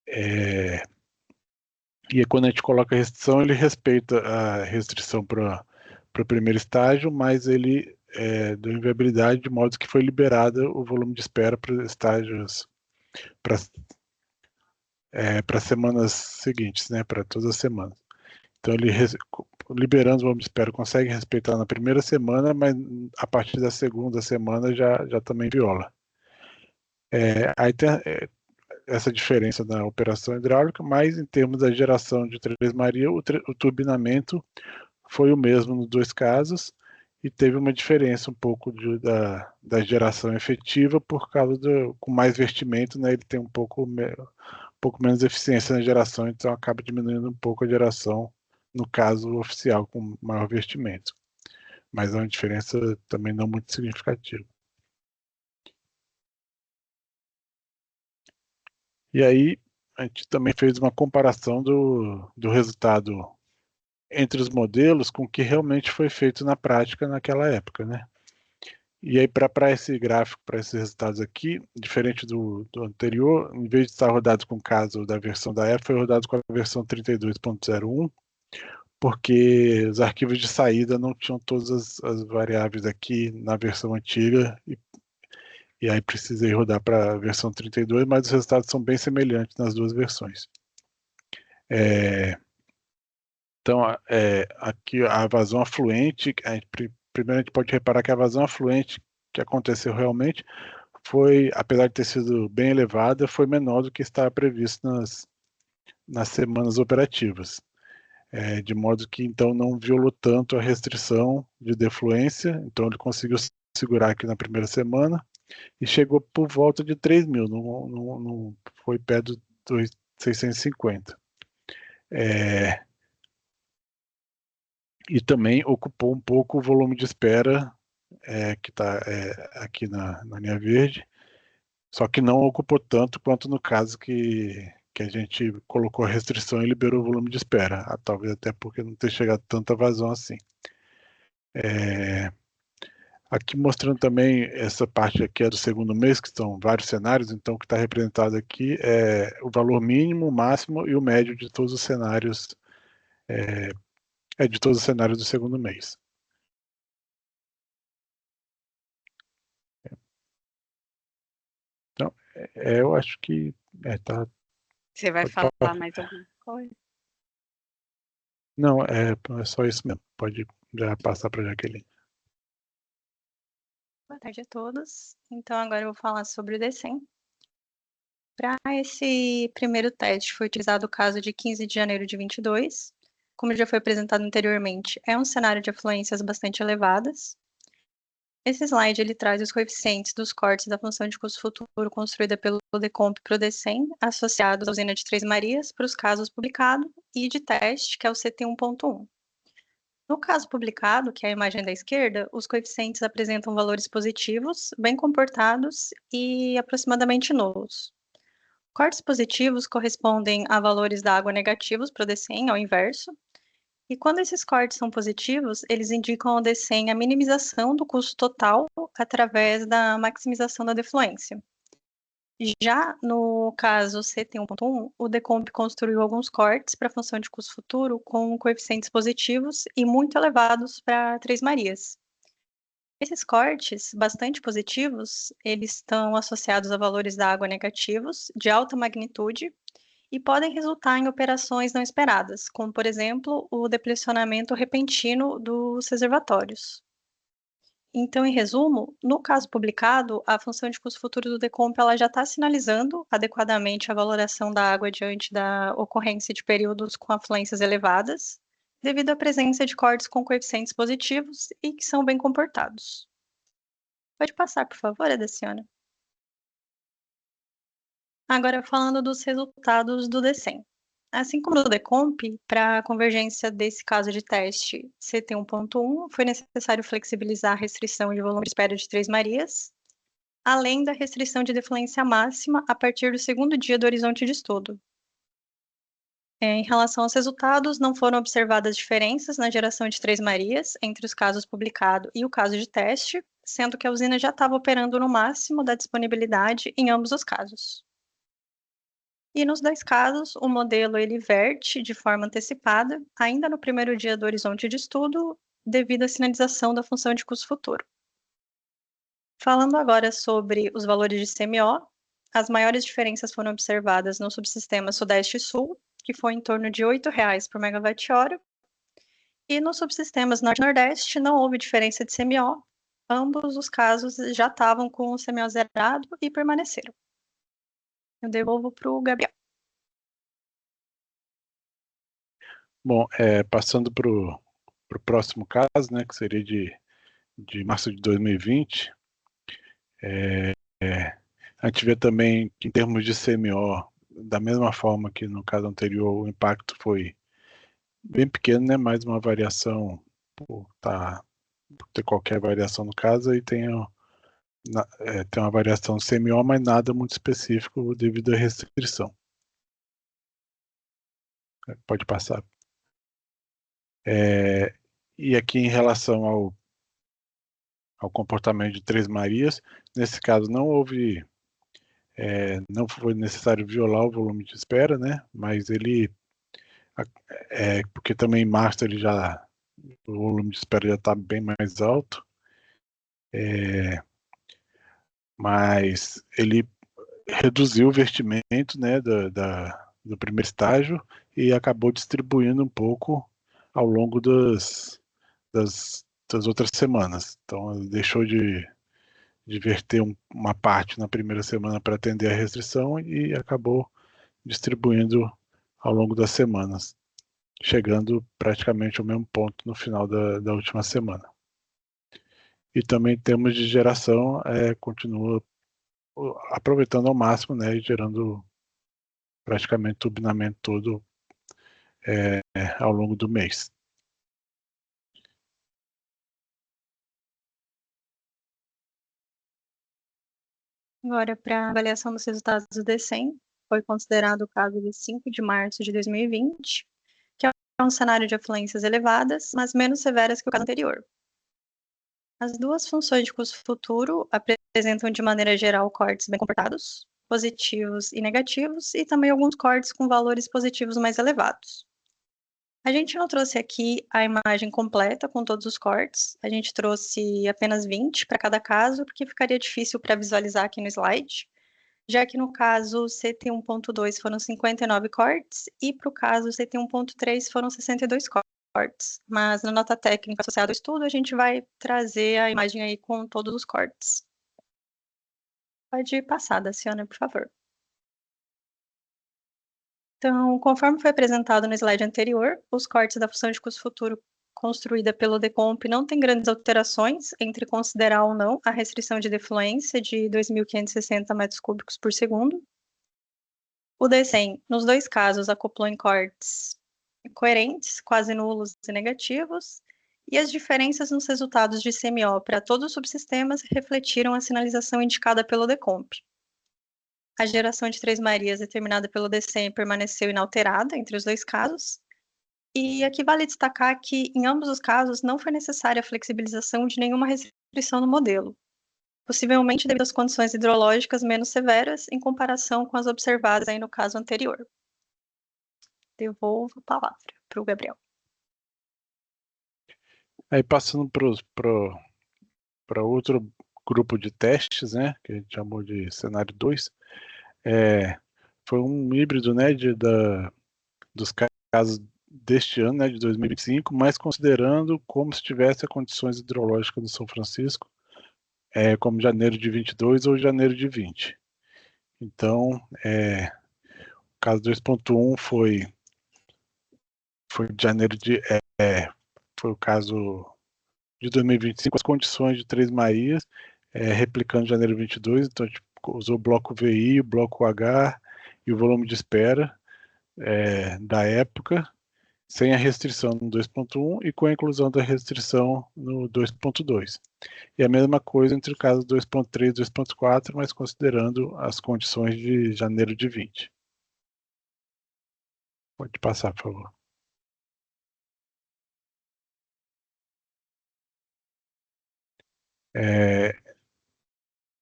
[SPEAKER 5] E quando a gente coloca a restrição, ele respeita a restrição para o primeiro estágio, mas ele deu inviabilidade de modo que foi liberado o volume de espera para estágios, para semanas seguintes, né, para todas as semanas. Então ele, liberando o volume de espera, consegue respeitar na primeira semana, mas a partir da segunda semana já também viola. Aí tem essa diferença na operação hidráulica, mas em termos da geração de Três Marias, o turbinamento foi o mesmo nos dois casos e teve uma diferença um pouco da geração efetiva por causa com mais vestimento, né, ele tem um pouco menos eficiência na geração, então acaba diminuindo um pouco a geração no caso oficial com maior vestimento. Mas é uma diferença também não muito significativa. E aí, a gente também fez uma comparação do resultado entre os modelos com o que realmente foi feito na prática naquela época, né? E aí, para esse gráfico, para esses resultados aqui, diferente do anterior, em vez de estar rodado com o caso da versão da época, foi rodado com a versão 32.01, porque os arquivos de saída não tinham todas as variáveis aqui na versão antiga, e aí precisei rodar para a versão 32, mas os resultados são bem semelhantes nas duas versões. Então, aqui a vazão afluente, primeiro a gente pode reparar que a vazão afluente que aconteceu realmente foi, apesar de ter sido bem elevada, foi menor do que estava previsto nas semanas operativas. De modo que, então, não violou tanto a restrição de defluência, então ele conseguiu segurar aqui na primeira semana, e chegou por volta de 3.000, não foi perto dos 650. E também ocupou um pouco o volume de espera que está aqui na linha verde, só que não ocupou tanto quanto no caso que a gente colocou a restrição e liberou o volume de espera, talvez até porque não ter chegado tanta vazão assim. Aqui mostrando também essa parte aqui é do segundo mês, que são vários cenários, então o que está representado aqui é o valor mínimo, máximo e o médio de todos os cenários, de todos os cenários do segundo mês. Então, eu acho que tá.
[SPEAKER 2] Você vai falar mais alguma coisa?
[SPEAKER 5] Não, é só isso mesmo. Pode já passar para a Jaqueline.
[SPEAKER 6] Boa tarde a todos. Então, agora eu vou falar sobre o DECEM. Para esse primeiro teste, foi utilizado o caso de 15 de janeiro de 22, como já foi apresentado anteriormente, é um cenário de afluências bastante elevadas. Esse slide ele traz os coeficientes dos cortes da função de custo futuro construída pelo Decomp para o DECEM, associados à usina de Três Marias para os casos publicado, e de teste, que é o CT 1.1. No caso publicado, que é a imagem da esquerda, os coeficientes apresentam valores positivos, bem comportados e aproximadamente nulos. Cortes positivos correspondem a valores da água negativos para o DECEM, ao inverso. E quando esses cortes são positivos, eles indicam ao DECEM a minimização do custo total através da maximização da defluência. Já no caso CT 1.1, o Decomp construiu alguns cortes para a função de custo futuro com coeficientes positivos e muito elevados para Três Marias. Esses cortes, bastante positivos, eles estão associados a valores da água negativos, de alta magnitude, e podem resultar em operações não esperadas, como, por exemplo, o deplecionamento repentino dos reservatórios. Então, em resumo, no caso publicado, a função de custo futuro do Decomp ela já está sinalizando adequadamente a valoração da água diante da ocorrência de períodos com afluências elevadas, devido à presença de cortes com coeficientes positivos e que são bem comportados. Pode passar, por favor, Adeciana. Agora, falando dos resultados do DECEM. Assim como no Decomp, para a convergência desse caso de teste CT 1.1, foi necessário flexibilizar a restrição de volume de espera de Três Marias, além da restrição de defluência máxima a partir do segundo dia do horizonte de estudo. Em relação aos resultados, não foram observadas diferenças na geração de Três Marias entre os casos publicados e o caso de teste, sendo que a usina já estava operando no máximo da disponibilidade em ambos os casos. E nos dois casos, o modelo ele verte de forma antecipada, ainda no primeiro dia do horizonte de estudo, devido à sinalização da função de custo futuro. Falando agora sobre os valores de CMO, as maiores diferenças foram observadas no subsistema Sudeste e Sul, que foi em torno de R$ 8,00 por megawatt-hora, e nos subsistemas Norte e Nordeste não houve diferença de CMO, ambos os casos já estavam com o CMO zerado e permaneceram. Eu devolvo para o Gabriel.
[SPEAKER 5] Bom, passando para o próximo caso, né, que seria de março de 2020, a gente vê também que em termos de CMO, da mesma forma que no caso anterior, o impacto foi bem pequeno, né, mais uma variação por ter qualquer variação no caso, e tem uma variação CMO, mas nada muito específico devido à restrição. Pode passar. E aqui em relação ao comportamento de Três Marias, nesse caso não houve, não foi necessário violar o volume de espera, né? Mas ele, porque também em março o volume de espera já está bem mais alto, mas ele reduziu o vertimento, né, do primeiro estágio e acabou distribuindo um pouco ao longo das outras semanas. Então, ele deixou de verter uma parte na primeira semana para atender a restrição e acabou distribuindo ao longo das semanas, chegando praticamente ao mesmo ponto no final da última semana. E também em termos de geração, continua aproveitando ao máximo, né, e gerando praticamente o turbinamento todo ao longo do mês.
[SPEAKER 6] Agora, para a avaliação dos resultados do DECEM, foi considerado o caso de 5 de março de 2020, que é um cenário de afluências elevadas, mas menos severas que o caso anterior. As duas funções de custo futuro apresentam, de maneira geral, cortes bem comportados, positivos e negativos, e também alguns cortes com valores positivos mais elevados. A gente não trouxe aqui a imagem completa com todos os cortes, a gente trouxe apenas 20 para cada caso, porque ficaria difícil para visualizar aqui no slide, já que no caso CT 1.2 foram 59 cortes, e para o caso CT 1.3 foram 62 cortes. Mas na nota técnica associada ao estudo, a gente vai trazer a imagem aí com todos os cortes. Pode passar, Daciana, por favor. Então, conforme foi apresentado no slide anterior, os cortes da função de custo futuro construída pelo Decomp não tem grandes alterações entre considerar ou não a restrição de defluência de 2.560 metros cúbicos por segundo. O DECEM, nos dois casos, acoplou em cortes coerentes, quase nulos e negativos, e as diferenças nos resultados de CMO para todos os subsistemas refletiram a sinalização indicada pelo Decomp. A geração de Três Marias determinada pelo DECEM permaneceu inalterada entre os dois casos, e aqui vale destacar que, em ambos os casos, não foi necessária a flexibilização de nenhuma restrição no modelo, possivelmente devido às condições hidrológicas menos severas em comparação com as observadas aí no caso anterior. Devolvo a palavra para o Gabriel.
[SPEAKER 5] Aí passando para outro grupo de testes, né, que a gente chamou de cenário 2, foi um híbrido, né, dos casos deste ano, né, de 2025, mas considerando como se tivesse as condições hidrológicas do São Francisco, como janeiro de 22 ou janeiro de 20. Então, o caso 2.1 foi de janeiro de... foi o caso de 2025, as condições de Três Marias, replicando janeiro de 22, então a gente usou o bloco VI, o bloco H e o volume de espera da época, sem a restrição no 2.1 e com a inclusão da restrição no 2.2. E a mesma coisa entre o caso 2.3 e 2.4, mas considerando as condições de janeiro de 20. Pode passar, por favor.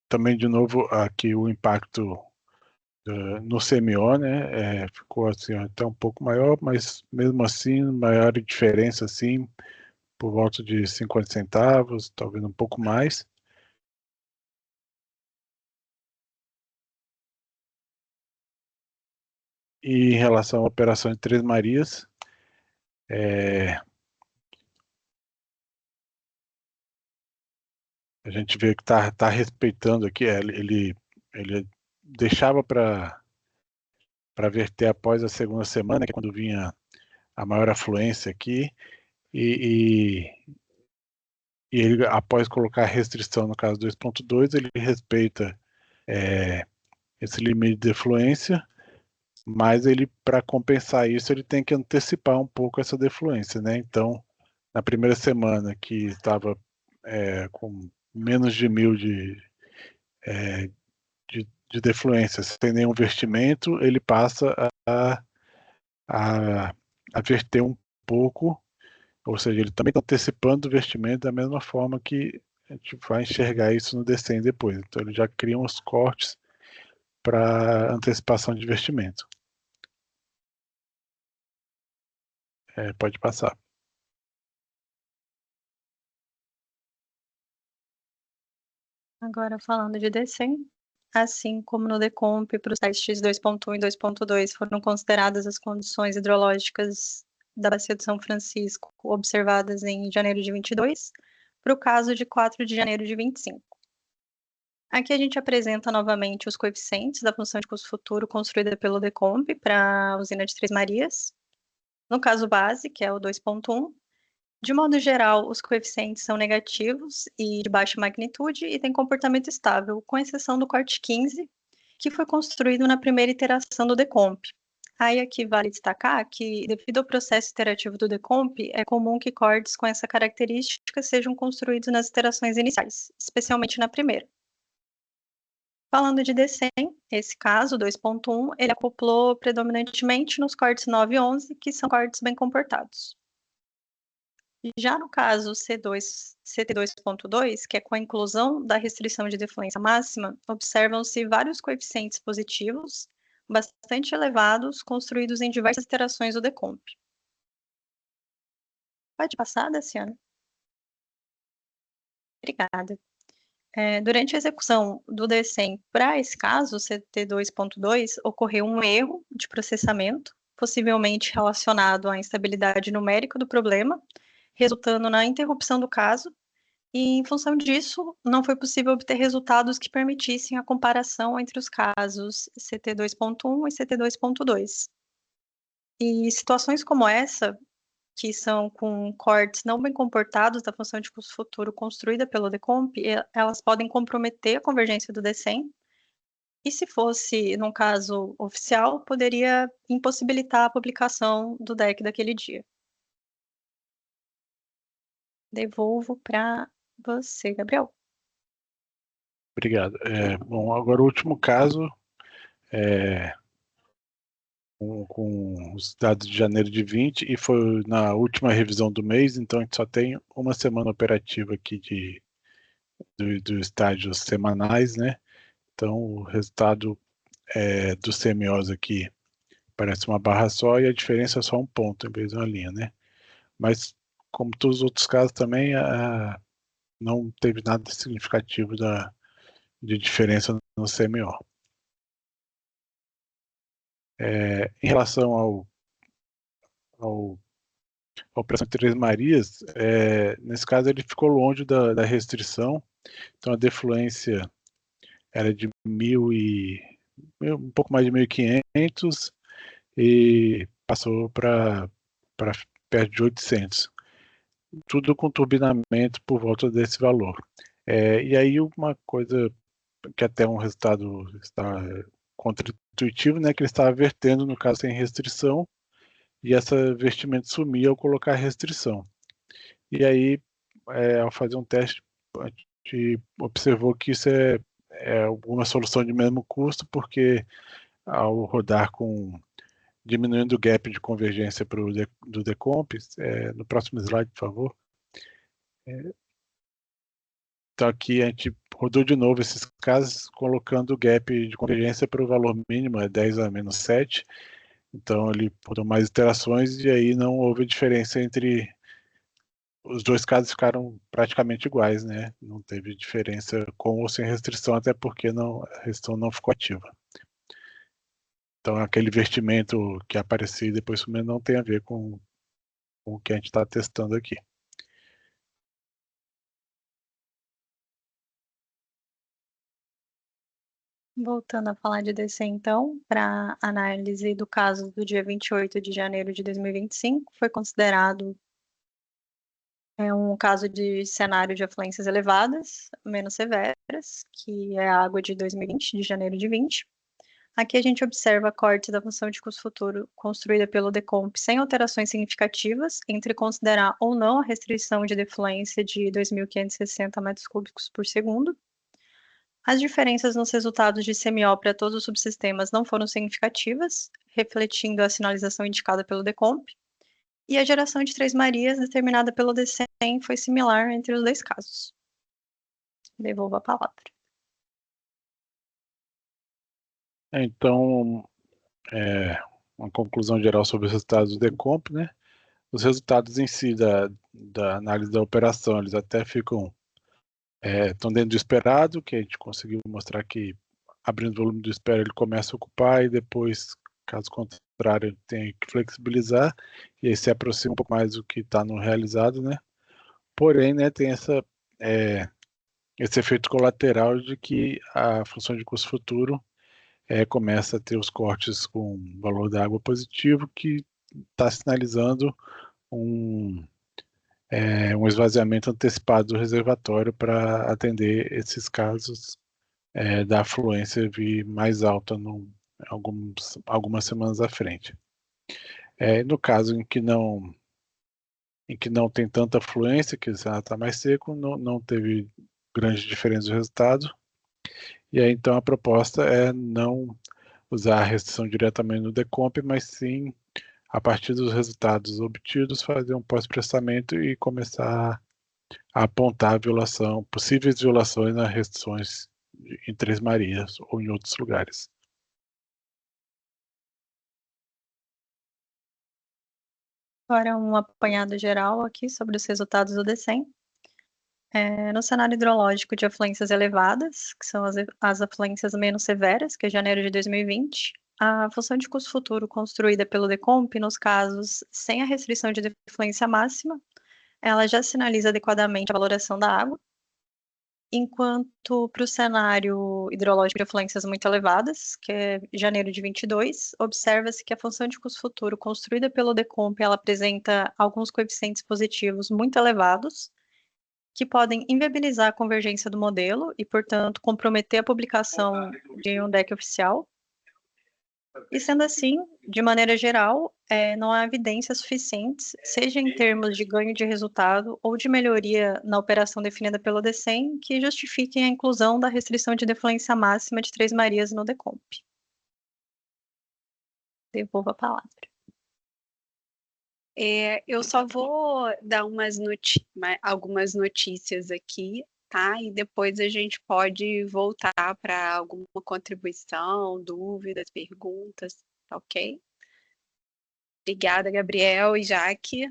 [SPEAKER 5] Também, de novo, aqui o impacto no CMO, né, ficou assim, até um pouco maior, mas mesmo assim, maior diferença, assim, por volta de 50 centavos, talvez um pouco mais. E em relação à operação de Três Marias, a gente vê que está respeitando aqui, ele deixava para verter após a segunda semana, que é quando vinha a maior afluência aqui, e ele, após colocar a restrição no caso 2.2, ele respeita esse limite de defluência, mas ele, para compensar isso, ele tem que antecipar um pouco essa defluência, né? Então, na primeira semana que estava com menos de 1.000 de defluência, sem nenhum vestimento, ele passa a verter um pouco, ou seja, ele também está antecipando o vestimento da mesma forma que a gente vai enxergar isso no DECEM depois. Então, ele já cria uns cortes para antecipação de vestimento. Pode passar.
[SPEAKER 6] Agora, falando de DECEM, assim como no Decomp, para os testes 2.1 e 2.2 foram consideradas as condições hidrológicas da Bacia do São Francisco observadas em janeiro de 22, para o caso de 4 de janeiro de 25. Aqui a gente apresenta novamente os coeficientes da função de custo futuro construída pelo Decomp para a usina de Três Marias. No caso base, que é o 2.1, de modo geral, os coeficientes são negativos e de baixa magnitude e têm comportamento estável, com exceção do corte 15, que foi construído na primeira iteração do Decomp. Aí aqui vale destacar que, devido ao processo iterativo do Decomp, é comum que cortes com essa característica sejam construídos nas iterações iniciais, especialmente na primeira. Falando de DECEM, esse caso, 2.1, ele acoplou predominantemente nos cortes 9 e 11, que são cortes bem comportados. Já no caso CT2.2, que é com a inclusão da restrição de defluência máxima, observam-se vários coeficientes positivos, bastante elevados, construídos em diversas iterações do Decomp. Pode passar, Daciana? Obrigada. Durante a execução do DECEM para esse caso, CT2.2, ocorreu um erro de processamento, possivelmente relacionado à instabilidade numérica do problema, resultando na interrupção do caso, e em função disso, não foi possível obter resultados que permitissem a comparação entre os casos CT2.1 e CT2.2. E situações como essa, que são com cortes não bem comportados da função de custo futuro construída pelo DECOMP, elas podem comprometer a convergência do DECEM, e se fosse, num caso oficial, poderia impossibilitar a publicação do DEC daquele dia. Devolvo para você, Gabriel.
[SPEAKER 5] Obrigado. Bom, agora o último caso, com os dados de janeiro de 20, e foi na última revisão do mês, então a gente só tem uma semana operativa aqui do estágios semanais, né? Então o resultado do CMOs aqui parece uma barra só e a diferença é só um ponto em vez de uma linha, né? Mas, como todos os outros casos também, não teve nada significativo de diferença no CMO. Em relação à operação Três Marias, nesse caso ele ficou longe da restrição, então a defluência era de um pouco mais de 1.500 e passou para perto de 800. Tudo com turbinamento por volta desse valor. E aí uma coisa que até um resultado está contra-intuitivo, né, que ele estava vertendo, no caso, sem restrição, e essa vertimento sumia ao colocar restrição. E aí, ao fazer um teste, a gente observou que isso é uma solução de mesmo custo, porque ao rodar diminuindo o gap de convergência do decomp, no próximo slide, por favor. Então aqui a gente rodou de novo esses casos, colocando o gap de convergência para o valor mínimo, 10 a menos 7. Então ele rodou mais iterações e aí não houve diferença entre... Os dois casos ficaram praticamente iguais, né? Não teve diferença com ou sem restrição, até porque a restrição não ficou ativa. Então aquele vertimento que apareceu e depois sumiu não tem a ver com o que a gente está testando aqui.
[SPEAKER 6] Voltando a falar de DC, então, para análise do caso do dia 28 de janeiro de 2025, foi considerado um caso de cenário de afluências elevadas, menos severas, que é a água de 2020, de janeiro de 20. Aqui a gente observa corte da função de custo futuro construída pelo DECOMP sem alterações significativas entre considerar ou não a restrição de defluência de 2.560 metros cúbicos por segundo. As diferenças nos resultados de CMO para todos os subsistemas não foram significativas, refletindo a sinalização indicada pelo DECOMP, e a geração de Três Marias determinada pelo DECEM foi similar entre os dois casos. Devolvo a palavra.
[SPEAKER 5] Então, uma conclusão geral sobre os resultados do DECOMP, né? Os resultados em si da análise da operação, eles até estão dentro do esperado, que a gente conseguiu mostrar que abrindo o volume do espera ele começa a ocupar e depois, caso contrário, ele tem que flexibilizar e aí se aproxima um pouco mais do que está no realizado, né? Porém, né, tem esse efeito colateral de que a função de custo futuro começa a ter os cortes com valor da água positivo, que está sinalizando um esvaziamento antecipado do reservatório para atender esses casos da afluência vir mais alta algumas semanas à frente. No caso em que não tem tanta afluência, que está mais seco, não teve grande diferença do resultado. E aí, então, a proposta é não usar a restrição diretamente no DECOMP, mas sim, a partir dos resultados obtidos, fazer um pós-prestamento e começar a apontar possíveis violações nas restrições em Três Marias ou em outros lugares.
[SPEAKER 6] Agora um apanhado geral aqui sobre os resultados do DECEM. No cenário hidrológico de afluências elevadas, que são as afluências menos severas, que é janeiro de 2020, a função de custo futuro construída pelo DECOMP, nos casos sem a restrição de defluência máxima, ela já sinaliza adequadamente a valoração da água. enquanto para o cenário hidrológico de afluências muito elevadas, que é janeiro de 22, observa-se que a função de custo futuro construída pelo DECOMP, ela apresenta alguns coeficientes positivos muito elevados, que podem inviabilizar a convergência do modelo e, portanto, comprometer a publicação de um DEC oficial. E sendo assim, de maneira geral, não há evidências suficientes, seja em termos de ganho de resultado ou de melhoria na operação definida pelo DECEM, que justifiquem a inclusão da restrição de defluência máxima de 3 Marias no DECOMP. Devolvo a palavra.
[SPEAKER 2] Eu só vou dar algumas notícias aqui, tá? E depois a gente pode voltar para alguma contribuição, dúvidas, perguntas, tá ok? Obrigada, Gabriel e Jaque.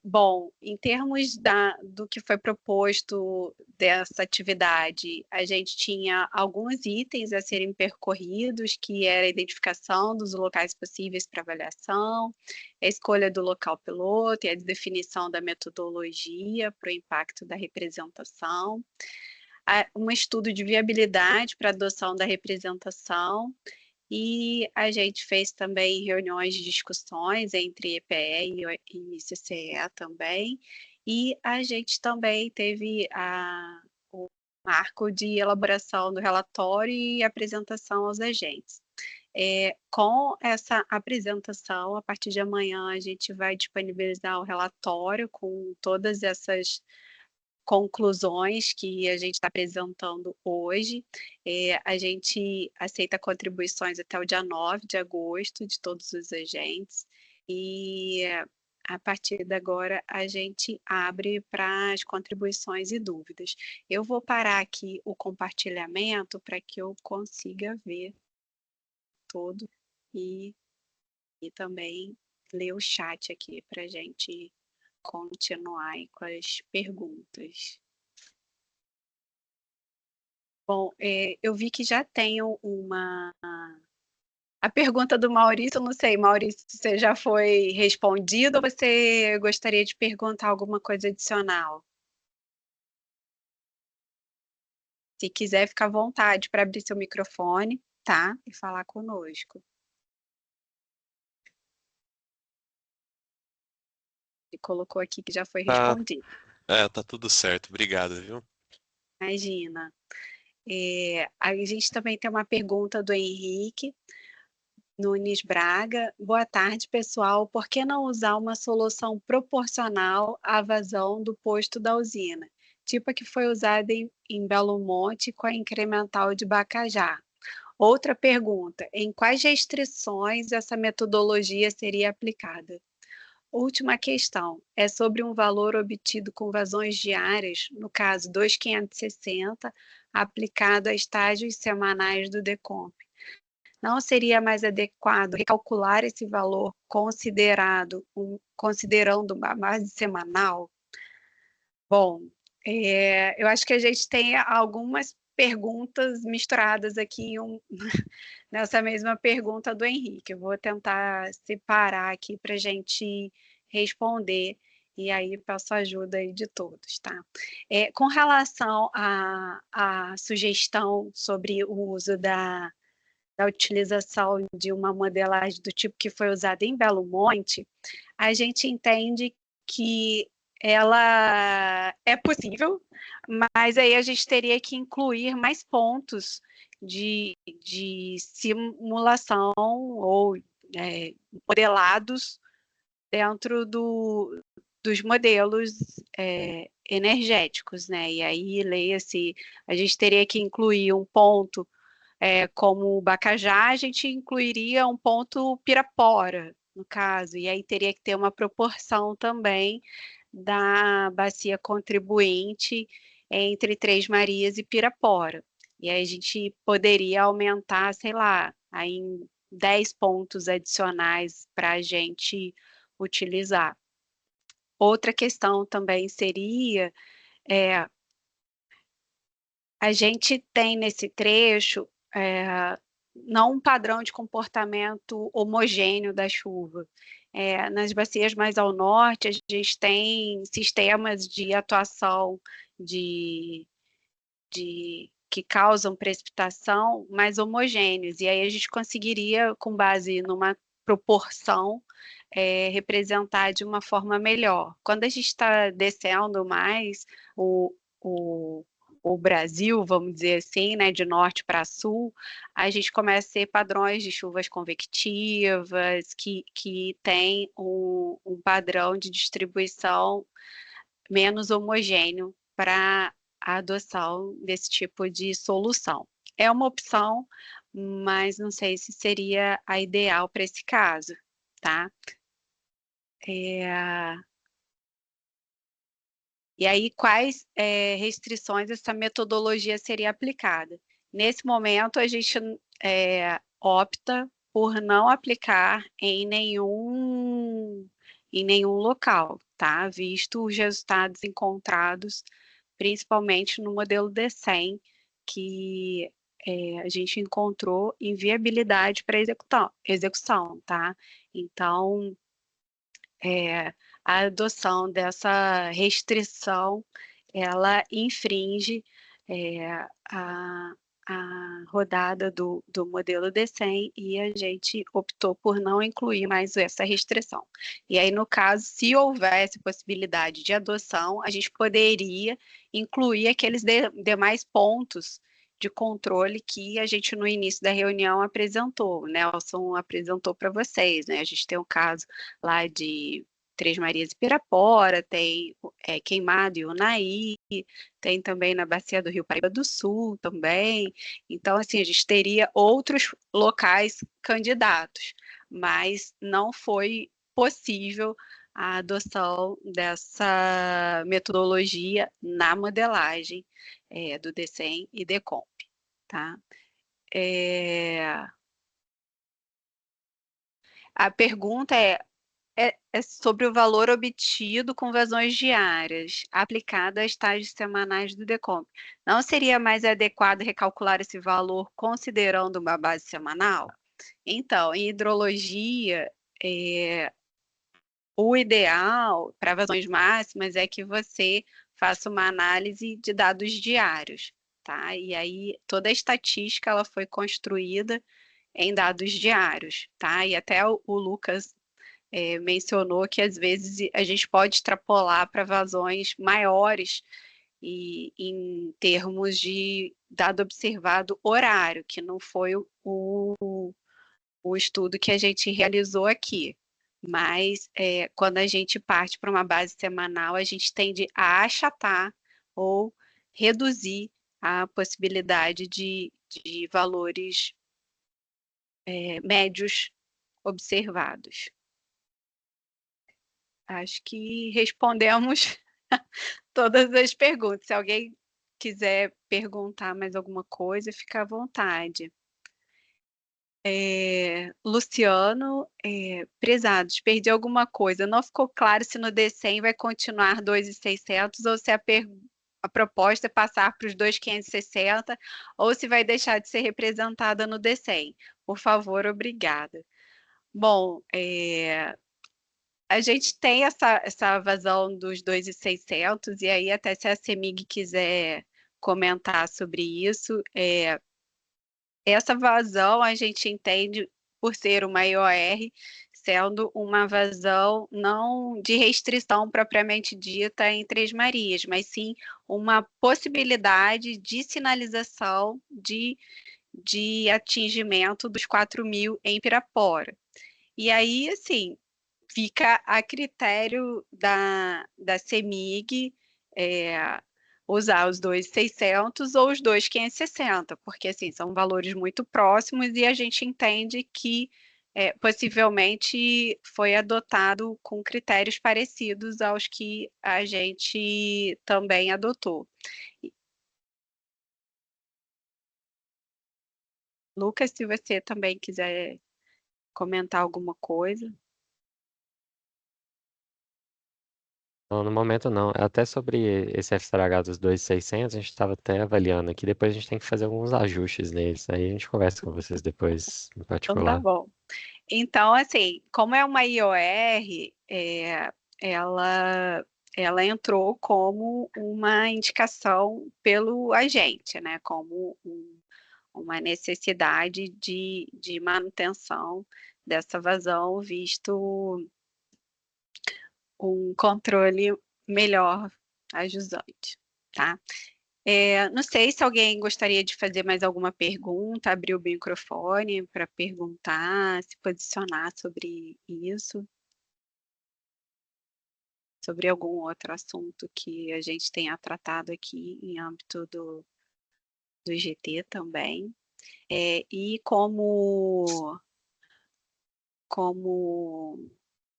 [SPEAKER 2] Bom, em termos do que foi proposto dessa atividade, a gente tinha alguns itens a serem percorridos, que era a identificação dos locais possíveis para avaliação, a escolha do local piloto e a definição da metodologia para o impacto da representação, um estudo de viabilidade para a adoção da representação. E a gente fez também reuniões de discussões entre EPE e CCE também, e a gente também teve o marco de elaboração do relatório e apresentação aos agentes. Com essa apresentação, a partir de amanhã, a gente vai disponibilizar o relatório com todas essas conclusões que a gente está apresentando hoje. A gente aceita contribuições até o dia 9 de agosto de todos os agentes e a partir de agora a gente abre para as contribuições e dúvidas. Eu vou parar aqui o compartilhamento para que eu consiga ver todo e também ler o chat aqui para a gente continuar aí com as perguntas. Bom, eu vi que já tenho a pergunta do Maurício, eu não sei, Maurício, você já foi respondido ou você gostaria de perguntar alguma coisa adicional? Se quiser, fica à vontade para abrir seu microfone, tá? E falar conosco. Ele colocou aqui que já foi respondido.
[SPEAKER 7] Tá tudo certo. Obrigado, viu?
[SPEAKER 2] Imagina. A gente também tem uma pergunta do Henrique Nunes Braga. Boa tarde, pessoal. Por que não usar uma solução proporcional à vazão do posto da usina, tipo a que foi usada em Belo Monte com a incremental de Bacajá? Outra pergunta, em quais restrições essa metodologia seria aplicada? Última questão, é sobre um valor obtido com vazões diárias, no caso 2.560, aplicado a estágios semanais do DECOMP. Não seria mais adequado recalcular esse valor considerando uma base semanal? Bom, eu acho que a gente tem algumas perguntas misturadas aqui nessa mesma pergunta do Henrique. Eu vou tentar separar aqui para a gente responder e aí peço a ajuda aí de todos, tá? Com relação à sugestão sobre o uso da utilização de uma modelagem do tipo que foi usada em Belo Monte, a gente entende que ela é possível, mas aí a gente teria que incluir mais pontos de simulação ou modelados dentro dos modelos energéticos, né? E aí, leia-se, a gente teria que incluir um ponto como o Bacajá, a gente incluiria um ponto Pirapora, no caso, e aí teria que ter uma proporção também da bacia contribuinte entre Três Marias e Pirapora. E aí a gente poderia aumentar, sei lá, aí em 10 pontos adicionais para a gente utilizar. Outra questão também seria, a gente tem nesse trecho não um padrão de comportamento homogêneo da chuva. Nas bacias mais ao norte, a gente tem sistemas de atuação que causam precipitação mais homogêneos, e aí a gente conseguiria, com base numa proporção, representar de uma forma melhor. Quando a gente está descendo mais o Brasil, vamos dizer assim, né, de norte para sul, a gente começa a ter padrões de chuvas convectivas, que tem um padrão de distribuição menos homogêneo para a adoção desse tipo de solução. É uma opção, mas não sei se seria a ideal para esse caso, tá? E aí, quais restrições essa metodologia seria aplicada? Nesse momento, a gente opta por não aplicar em nenhum local, tá? Visto os resultados encontrados, principalmente no modelo D100, que a gente encontrou inviabilidade para execução, tá? Então, a adoção dessa restrição, ela infringe a rodada do modelo D100 e a gente optou por não incluir mais essa restrição. E aí, no caso, se houvesse possibilidade de adoção, a gente poderia incluir aqueles demais pontos de controle que a gente no início da reunião apresentou, o Nelson apresentou para vocês, né? A gente tem o caso lá de Três Marias e Pirapora, tem Queimado e Unaí, tem também na bacia do Rio Paraíba do Sul também. Então, assim, a gente teria outros locais candidatos, mas não foi possível a adoção dessa metodologia na modelagem do DECEM e DECOMP, tá? A pergunta é sobre o valor obtido com vazões diárias, aplicado às taxas semanais do DECOMP. Não seria mais adequado recalcular esse valor considerando uma base semanal? Então, em hidrologia, o ideal para vazões máximas é que você faça uma análise de dados diários, tá? E aí toda a estatística ela foi construída em dados diários, tá? E até o Lucas mencionou que às vezes a gente pode extrapolar para vazões maiores e em termos de dado observado horário, que não foi o estudo que a gente realizou aqui. Mas quando a gente parte para uma base semanal, a gente tende a achatar ou reduzir a possibilidade de valores médios observados. Acho que respondemos todas as perguntas. Se alguém quiser perguntar mais alguma coisa, fica à vontade. Luciano, prezados, perdi alguma coisa. Não ficou claro se no D100 vai continuar 2.600 ou se a proposta é passar para os 2.560 ou se vai deixar de ser representada no D100. Por favor, obrigada. Bom, a gente tem essa vazão dos 2.600 e aí até se a CEMIG quiser comentar sobre isso, essa vazão a gente entende por ser uma IOR, sendo uma vazão não de restrição propriamente dita em Três Marias, mas sim uma possibilidade de sinalização de atingimento dos 4.000 em Pirapora. E aí, assim, fica a critério da CEMIG usar os 2.600 ou os 2.560, porque assim, são valores muito próximos e a gente entende que possivelmente foi adotado com critérios parecidos aos que a gente também adotou. Lucas, se você também quiser comentar alguma coisa.
[SPEAKER 4] Não, no momento não. Até sobre esse FSTH dos 2.600, a gente estava até avaliando aqui. Depois a gente tem que fazer alguns ajustes neles. Aí a gente conversa com vocês depois, em
[SPEAKER 2] Então tá
[SPEAKER 4] particular.
[SPEAKER 2] bom. Então, assim, como é uma IOR, ela entrou como uma indicação pelo agente, né? Como uma necessidade de manutenção dessa vazão, visto um controle melhor a jusante, tá? Não sei se alguém gostaria de fazer mais alguma pergunta, abrir o microfone para perguntar, se posicionar sobre isso, sobre algum outro assunto que a gente tenha tratado aqui em âmbito do GT também. E como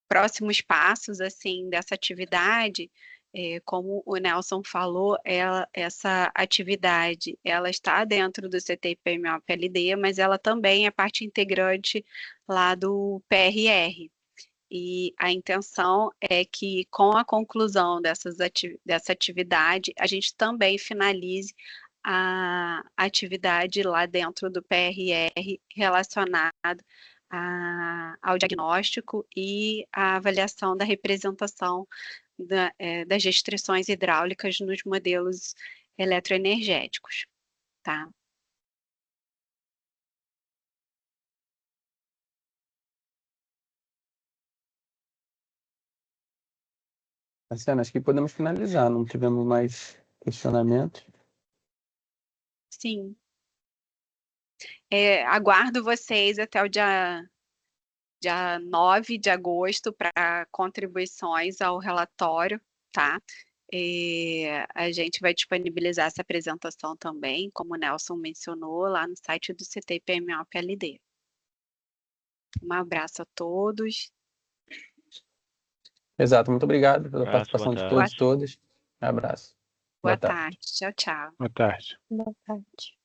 [SPEAKER 2] próximos passos assim dessa atividade, como o Nelson falou, essa atividade ela está dentro do CTI-PMO-PLD, mas ela também é parte integrante lá do PRR. E a intenção é que, com a conclusão dessa atividade, a gente também finalize a atividade lá dentro do PRR relacionada ao diagnóstico e à avaliação da representação das restrições hidráulicas nos modelos eletroenergéticos, tá?
[SPEAKER 1] Marciana, acho que podemos finalizar. Não tivemos mais questionamentos.
[SPEAKER 2] Sim. Aguardo vocês até o dia 9 de agosto para contribuições ao relatório, tá? A gente vai disponibilizar essa apresentação também, como o Nelson mencionou, lá no site do CTI-PMO-PLD. Um abraço a todos.
[SPEAKER 1] Exato, muito obrigado pela
[SPEAKER 8] Abraço,
[SPEAKER 1] participação de
[SPEAKER 8] boa
[SPEAKER 1] todos e
[SPEAKER 8] tarde.
[SPEAKER 1] todas. Abraço.
[SPEAKER 2] Boa
[SPEAKER 1] Boa tarde.
[SPEAKER 2] tarde. Tchau, tchau.
[SPEAKER 5] Boa tarde.
[SPEAKER 6] Boa tarde.